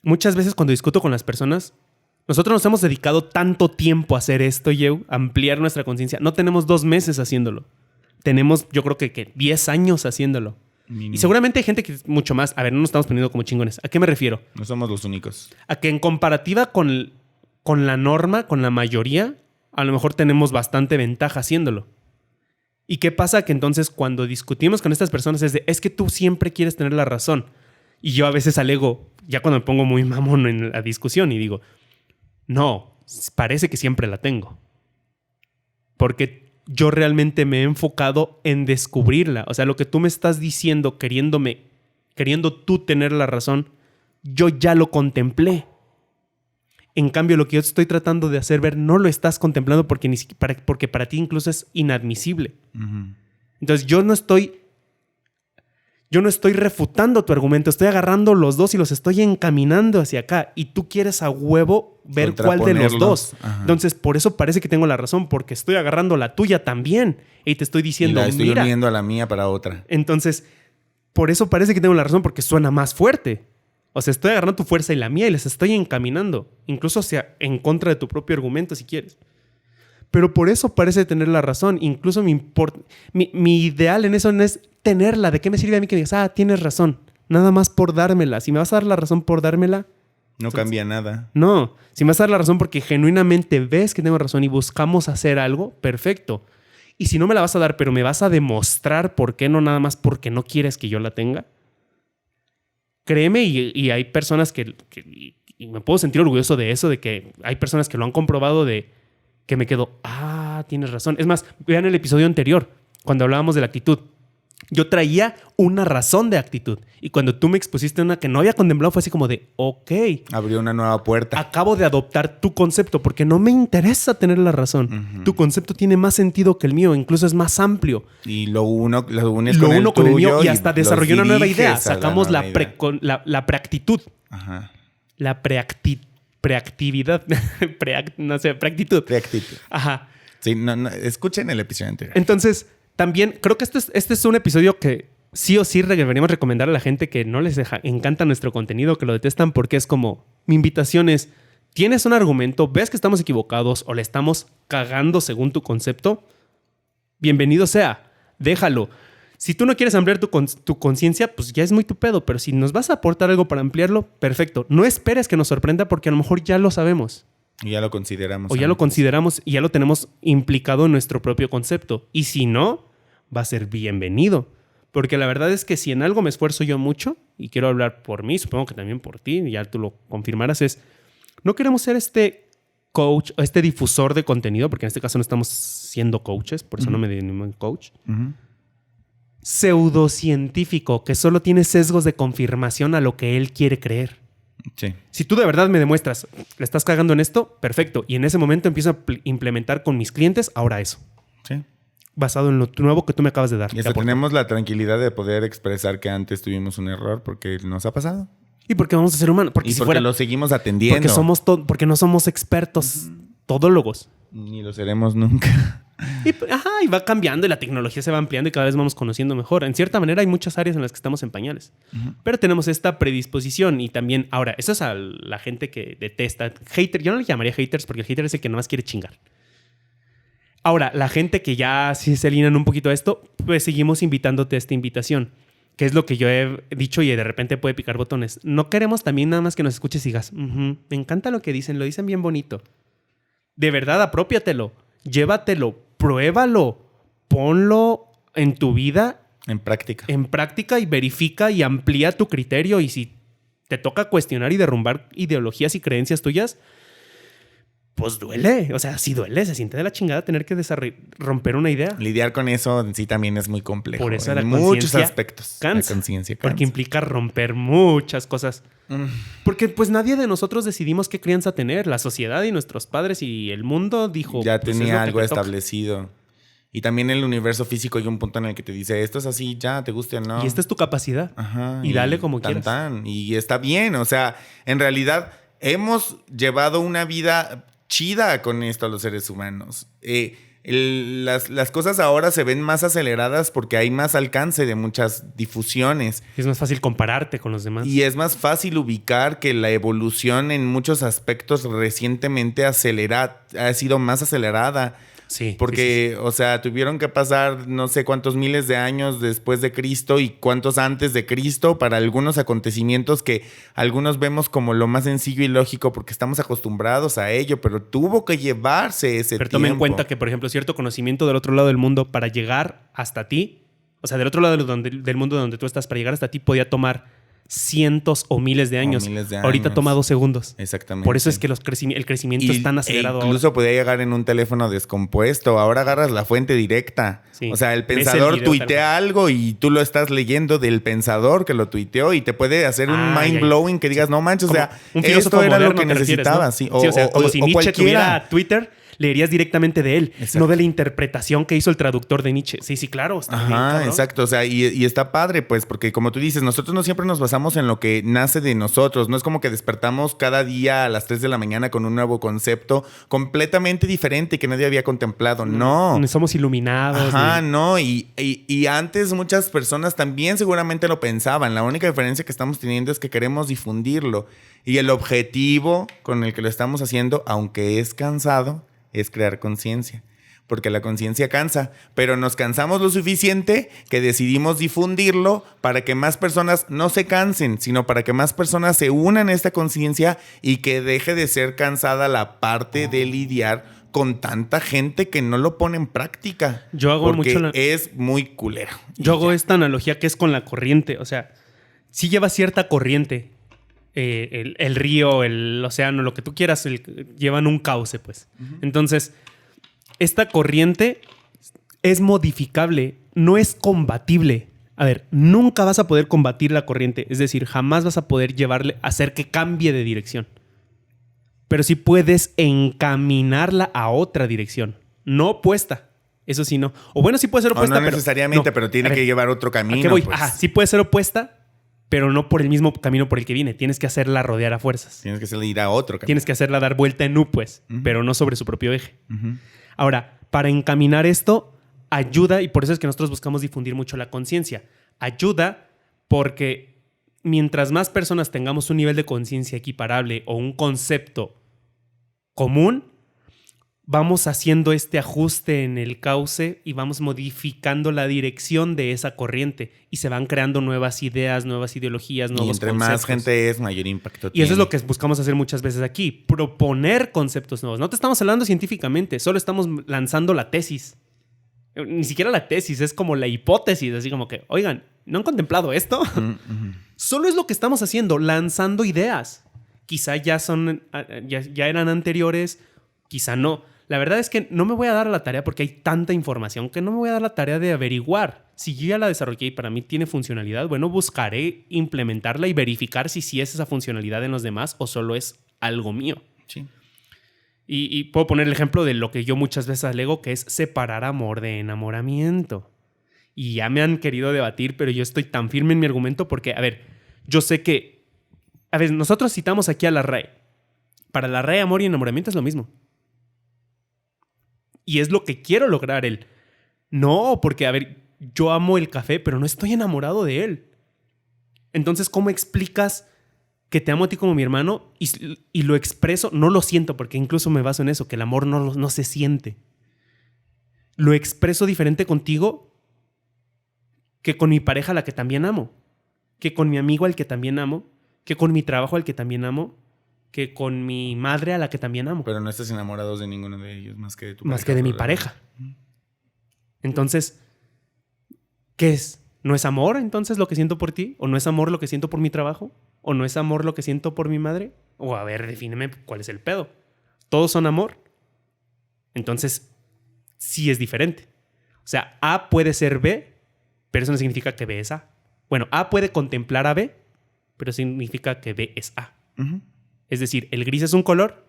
Muchas veces cuando discuto con las personas, nosotros nos hemos dedicado tanto tiempo a hacer esto, ampliar nuestra conciencia. No tenemos 2 meses haciéndolo. Tenemos, yo creo que 10 años haciéndolo. Y seguramente hay gente que es mucho más. A ver, no nos estamos poniendo como chingones. ¿A qué me refiero? No somos los únicos. A que en comparativa con la norma, con la mayoría, a lo mejor tenemos bastante ventaja haciéndolo. ¿Y qué pasa? Que entonces cuando discutimos con estas personas es que tú siempre quieres tener la razón. Y yo a veces alego, ya cuando me pongo muy mamón en la discusión y digo, no, parece que siempre la tengo. Porque yo realmente me he enfocado en descubrirla. O sea, lo que tú me estás diciendo, queriendo tú tener la razón, yo ya lo contemplé. En cambio, lo que yo estoy tratando de hacer ver no lo estás contemplando porque para ti incluso es inadmisible. Uh-huh. Entonces, yo no estoy refutando tu argumento, estoy agarrando los dos y los estoy encaminando hacia acá. Y tú quieres a huevo ver cuál de los dos. Ajá. Entonces, por eso parece que tengo la razón, porque estoy agarrando la tuya también. Y te estoy diciendo, y la estoy uniendo a la mía para otra. Entonces, por eso parece que tengo la razón, porque suena más fuerte. O sea, estoy agarrando tu fuerza y la mía y les estoy encaminando. Incluso hacia en contra de tu propio argumento, si quieres. Pero por eso parece tener la razón. Incluso mi ideal en eso no es tenerla. ¿De qué me sirve a mí que digas, tienes razón? Nada más por dármela. Si me vas a dar la razón por dármela... No cambia nada. No. Si me vas a dar la razón porque genuinamente ves que tengo razón y buscamos hacer algo, perfecto. Y si no me la vas a dar, pero me vas a demostrar por qué, no nada más porque no quieres que yo la tenga, créeme, y hay personas que y me puedo sentir orgulloso de eso, de que hay personas que lo han comprobado, de que me quedo, tienes razón. Es más, vean el episodio anterior, cuando hablábamos de la actitud. Yo traía una razón de actitud. Y cuando tú me expusiste una que no había contemplado, fue así como de, ok. Abrió una nueva puerta. Acabo de adoptar tu concepto porque no me interesa tener la razón. Uh-huh. Tu concepto tiene más sentido que el mío, incluso es más amplio. Y lo unes con el mío y hasta desarrollé una nueva idea. Sacamos la preactitud. Ajá. La preactividad. Preactitud. Preactitud. Ajá. Sí, no, escuchen el episodio anterior. Entonces, también creo que este es un episodio que sí o sí deberíamos recomendar a la gente que no les encanta nuestro contenido, que lo detestan, porque es como, mi invitación es, tienes un argumento, ves que estamos equivocados o le estamos cagando según tu concepto, bienvenido sea, déjalo. Si tú no quieres ampliar tu conciencia, pues ya es muy tu pedo, pero si nos vas a aportar algo para ampliarlo, perfecto. No esperes que nos sorprenda porque a lo mejor ya lo sabemos. Y ya lo consideramos. O ya lo consideramos y ya lo tenemos implicado en nuestro propio concepto. Y si no, va a ser bienvenido. Porque la verdad es que si en algo me esfuerzo yo mucho, y quiero hablar por mí, supongo que también por ti, y ya tú lo confirmarás, es no queremos ser este coach o este difusor de contenido, porque en este caso no estamos siendo coaches, por eso no me denomino coach. Pseudocientífico, que solo tiene sesgos de confirmación a lo que él quiere creer. Sí. Si tú de verdad me demuestras, le estás cagando en esto, perfecto. Y en ese momento empiezo a implementar con mis clientes ahora eso. Sí. Basado en lo nuevo que tú me acabas de dar. Y hasta tenemos la tranquilidad de poder expresar que antes tuvimos un error porque nos ha pasado. Y porque vamos a ser humanos. Porque lo seguimos atendiendo. Porque no somos expertos todólogos. Ni lo seremos nunca. Y va cambiando y la tecnología se va ampliando y cada vez vamos conociendo mejor. En cierta manera hay muchas áreas en las que estamos en pañales. Pero tenemos esta predisposición y también, ahora, eso es a la gente que detesta. Hater, yo no le llamaría haters porque el hater es el que nada más quiere chingar. Ahora, la gente que ya sí se alinean un poquito a esto, pues seguimos invitándote a esta invitación. que es lo que yo he dicho y de repente puede picar botones. No queremos también nada más que nos escuches y digas, me encanta lo que dicen, lo dicen bien bonito. De verdad, apropiatelo, llévatelo, pruébalo, ponlo en tu vida. En práctica. En práctica y verifica y amplía tu criterio. Y si te toca cuestionar y derrumbar ideologías y creencias tuyas, pues duele. O sea, sí duele. Se siente de la chingada tener que romper una idea. Lidiar con eso en sí también es muy complejo. Por eso en muchos aspectos. Cansa. La conciencia cansa. Porque implica romper muchas cosas. Porque pues nadie de nosotros decidimos qué crianza tener. La sociedad y nuestros padres y el mundo dijo... Ya pues, tenía algo establecido. Y también el universo físico hay un punto en el que te dice, esto es así, ya, te guste o no. Y esta es tu capacidad. Ajá. Y dale como quieras. Y está bien. O sea, en realidad hemos llevado una vida chida con esto a los seres humanos. Las cosas ahora se ven más aceleradas porque hay más alcance de muchas difusiones. Es más fácil compararte con los demás. Y es más fácil ubicar que la evolución en muchos aspectos recientemente ha sido más acelerada. Sí. Porque, sí. O sea, tuvieron que pasar no sé cuántos miles de años después de Cristo y cuántos antes de Cristo para algunos acontecimientos que algunos vemos como lo más sencillo y lógico porque estamos acostumbrados a ello, pero tuvo que llevarse ese tiempo. Pero toma en cuenta que, por ejemplo, cierto conocimiento del otro lado del mundo para llegar hasta ti, o sea, del otro lado del mundo donde tú estás, para llegar hasta ti podía tomar cientos o miles de años. Ahorita toma 2 segundos. Exactamente. Por eso es que el crecimiento es tan acelerado. Incluso podía llegar en un teléfono descompuesto. Ahora agarras la fuente directa. Sí. O sea, el pensador tuitea algo y tú lo estás leyendo del pensador que lo tuiteó y te puede hacer un mind blowing que digas, no manches, o sea, esto era lo que necesitaba. ¿No? Sí, o sea, como si Nietzsche tuviera Twitter, leerías directamente de él, exacto, no de la interpretación que hizo el traductor de Nietzsche. Sí, claro. Ajá, bien, exacto. O sea, y está padre, pues, porque como tú dices, nosotros no siempre nos basamos en lo que nace de nosotros. No es como que despertamos cada día a las 3 de la mañana con un nuevo concepto completamente diferente que nadie había contemplado. No. Somos iluminados. Ajá, no. Y antes muchas personas también seguramente lo pensaban. La única diferencia que estamos teniendo es que queremos difundirlo. Y el objetivo con el que lo estamos haciendo, aunque es cansado, es crear conciencia, porque la conciencia cansa, pero nos cansamos lo suficiente que decidimos difundirlo para que más personas no se cansen, sino para que más personas se unan a esta conciencia y que deje de ser cansada la parte de lidiar con tanta gente que no lo pone en práctica. Yo hago porque mucho es muy culero. Yo hago esta analogía que es con la corriente, o sea, sí lleva cierta corriente. El río, el océano, lo que tú quieras, llevan un cauce, pues. Uh-huh. Entonces, esta corriente es modificable, no es combatible. A ver, nunca vas a poder combatir la corriente, es decir, jamás vas a poder hacer que cambie de dirección. Pero sí puedes encaminarla a otra dirección, no opuesta. Eso sí, no. O bueno, sí puede ser opuesta. No necesariamente, pero tiene que llevar otro camino. ¿A qué voy? Pues. Ajá, sí puede ser opuesta, pero no por el mismo camino por el que viene. Tienes que hacerla rodear a fuerzas. Tienes que hacerla ir a otro camino. Tienes que hacerla dar vuelta en U, pues, pero no sobre su propio eje. Ahora, para encaminar esto, ayuda, y por eso es que nosotros buscamos difundir mucho la conciencia. Ayuda porque mientras más personas tengamos un nivel de conciencia equiparable o un concepto común, vamos haciendo este ajuste en el cauce y vamos modificando la dirección de esa corriente y se van creando nuevas ideas, nuevas ideologías, nuevos conceptos. Y entre más gente es, mayor impacto tiene. Y eso es lo que buscamos hacer muchas veces aquí, proponer conceptos nuevos. No te estamos hablando científicamente, solo estamos lanzando la tesis. Ni siquiera la tesis, es como la hipótesis, así como que, oigan, ¿no han contemplado esto? Solo es lo que estamos haciendo, lanzando ideas. Quizá ya eran anteriores, quizá no. La verdad es que no me voy a dar a la tarea porque hay tanta información que no me voy a dar la tarea de averiguar. Si yo ya la desarrollé y para mí tiene funcionalidad, bueno, buscaré implementarla y verificar si sí es esa funcionalidad en los demás o solo es algo mío. Sí. Y puedo poner el ejemplo de lo que yo muchas veces alego, que es separar amor de enamoramiento. Y ya me han querido debatir, pero yo estoy tan firme en mi argumento porque, a ver, yo sé que... A ver, nosotros citamos aquí a la RAE. Para la RAE, amor y enamoramiento es lo mismo. Y es lo que quiero lograr él. No, porque, a ver, yo amo el café, pero no estoy enamorado de él. Entonces, ¿cómo explicas que te amo a ti como mi hermano y lo expreso? No lo siento, porque incluso me baso en eso, que el amor no se siente. Lo expreso diferente contigo, que con mi pareja a la que también amo, que con mi amigo al que también amo, que con mi trabajo al que también amo, que con mi madre a la que también amo. Pero no estás enamorado de ninguno de ellos más que de tu pareja. Más que de mi pareja. Entonces, ¿qué es? ¿No es amor entonces lo que siento por ti? ¿O no es amor lo que siento por mi trabajo? ¿O no es amor lo que siento por mi madre? O a ver, defíneme cuál es el pedo. ¿Todos son amor? Entonces, sí es diferente. O sea, A puede ser B, pero eso no significa que B es A. Bueno, A puede contemplar a B, pero significa que B es A. Uh-huh. Es decir, el gris es un color,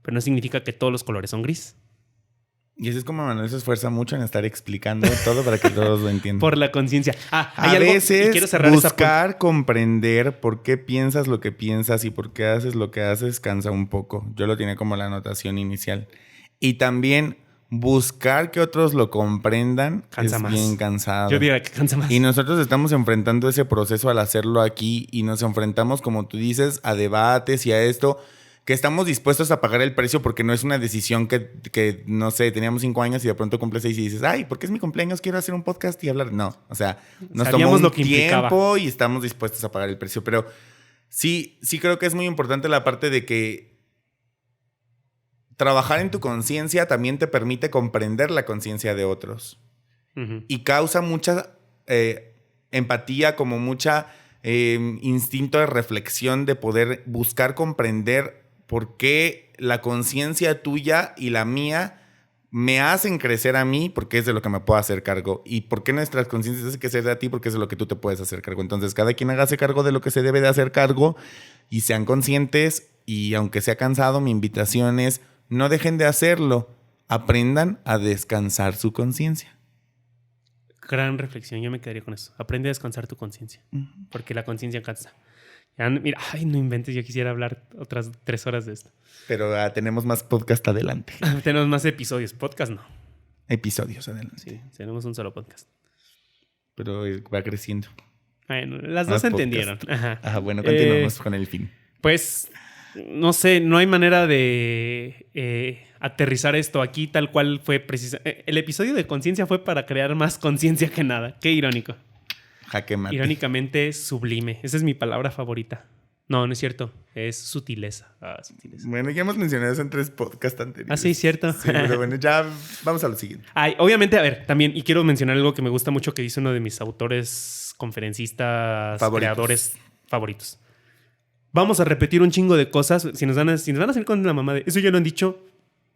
pero no significa que todos los colores son gris. Y así es como Manuel se esfuerza mucho en estar explicando todo para que todos lo entiendan. Por la conciencia. A veces quiero cerrar buscar comprender por qué piensas lo que piensas y por qué haces lo que haces cansa un poco. Yo lo tenía como la anotación inicial. Y también buscar que otros lo comprendan cansa es más. Bien cansado. Yo diría que cansa más. Y nosotros estamos enfrentando ese proceso al hacerlo aquí y nos enfrentamos, como tú dices, a debates y a esto que estamos dispuestos a pagar el precio porque no es una decisión que no sé, teníamos 5 años y de pronto cumples 6 y dices, ay, porque es mi cumpleaños, quiero hacer un podcast y hablar. No, o sea, nos tomó un tiempo y estamos dispuestos a pagar el precio. Pero sí creo que es muy importante la parte de que trabajar en tu conciencia también te permite comprender la conciencia de otros. Uh-huh. Y causa mucha empatía, como mucha instinto de reflexión de poder buscar comprender por qué la conciencia tuya y la mía me hacen crecer a mí, porque es de lo que me puedo hacer cargo. Y por qué nuestras conciencias hacen crecer a ti, porque es de lo que tú te puedes hacer cargo. Entonces, cada quien hágase cargo de lo que se debe de hacer cargo y sean conscientes. Y aunque sea cansado, mi invitación es no dejen de hacerlo. Aprendan a descansar su conciencia. Gran reflexión, yo me quedaría con eso. Aprende a descansar tu conciencia, porque la conciencia cansa. Ya, mira, ay, no inventes, yo quisiera hablar otras 3 horas de esto. Pero tenemos más podcast adelante. Tenemos más episodios, podcast no. Episodios adelante. Sí, tenemos un solo podcast. Pero va creciendo. Bueno, las dos se entendieron. Ajá, bueno, continuamos con el fin. Pues, no sé, no hay manera de aterrizar esto aquí tal cual fue precisamente. El episodio de conciencia fue para crear más conciencia que nada. Qué irónico. Jaque mate. Irónicamente sublime. Esa es mi palabra favorita. No es cierto. Es sutileza. Sutileza. Bueno, ya hemos mencionado eso en 3 podcasts anteriores. Sí, cierto. Sí, pero bueno, ya vamos a lo siguiente. Obviamente, a ver, también, y quiero mencionar algo que me gusta mucho que dice uno de mis autores, conferencistas, creadores favoritos. Vamos a repetir un chingo de cosas. Si nos van a salir con la mamá de eso ya lo han dicho,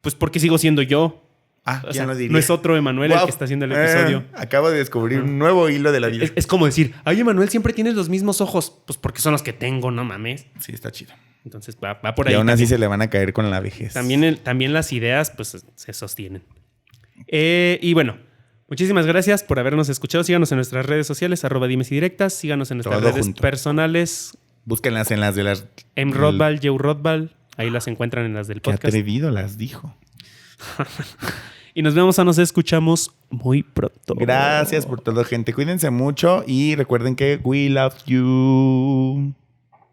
pues porque sigo siendo yo. O sea, lo diría. No es otro Emanuel el que está haciendo el episodio. Acabo de descubrir un nuevo hilo de la vida. Es como decir, ay, Emanuel, siempre tienes los mismos ojos. Pues porque son los que tengo, no mames. Sí, está chido. Entonces va por ahí. Y aún así se le van a caer con la vejez. También las ideas pues se sostienen. Y bueno, muchísimas gracias por habernos escuchado. Síganos en nuestras redes sociales, @dimes y directas. Síganos en nuestras redes personales. Búsquenlas en las de las... Rodbal, Jeu Rodbal. Ahí las encuentran en las del podcast. Qué atrevido las dijo. Y nos escuchamos muy pronto. Gracias por todo, gente. Cuídense mucho y recuerden que we love you.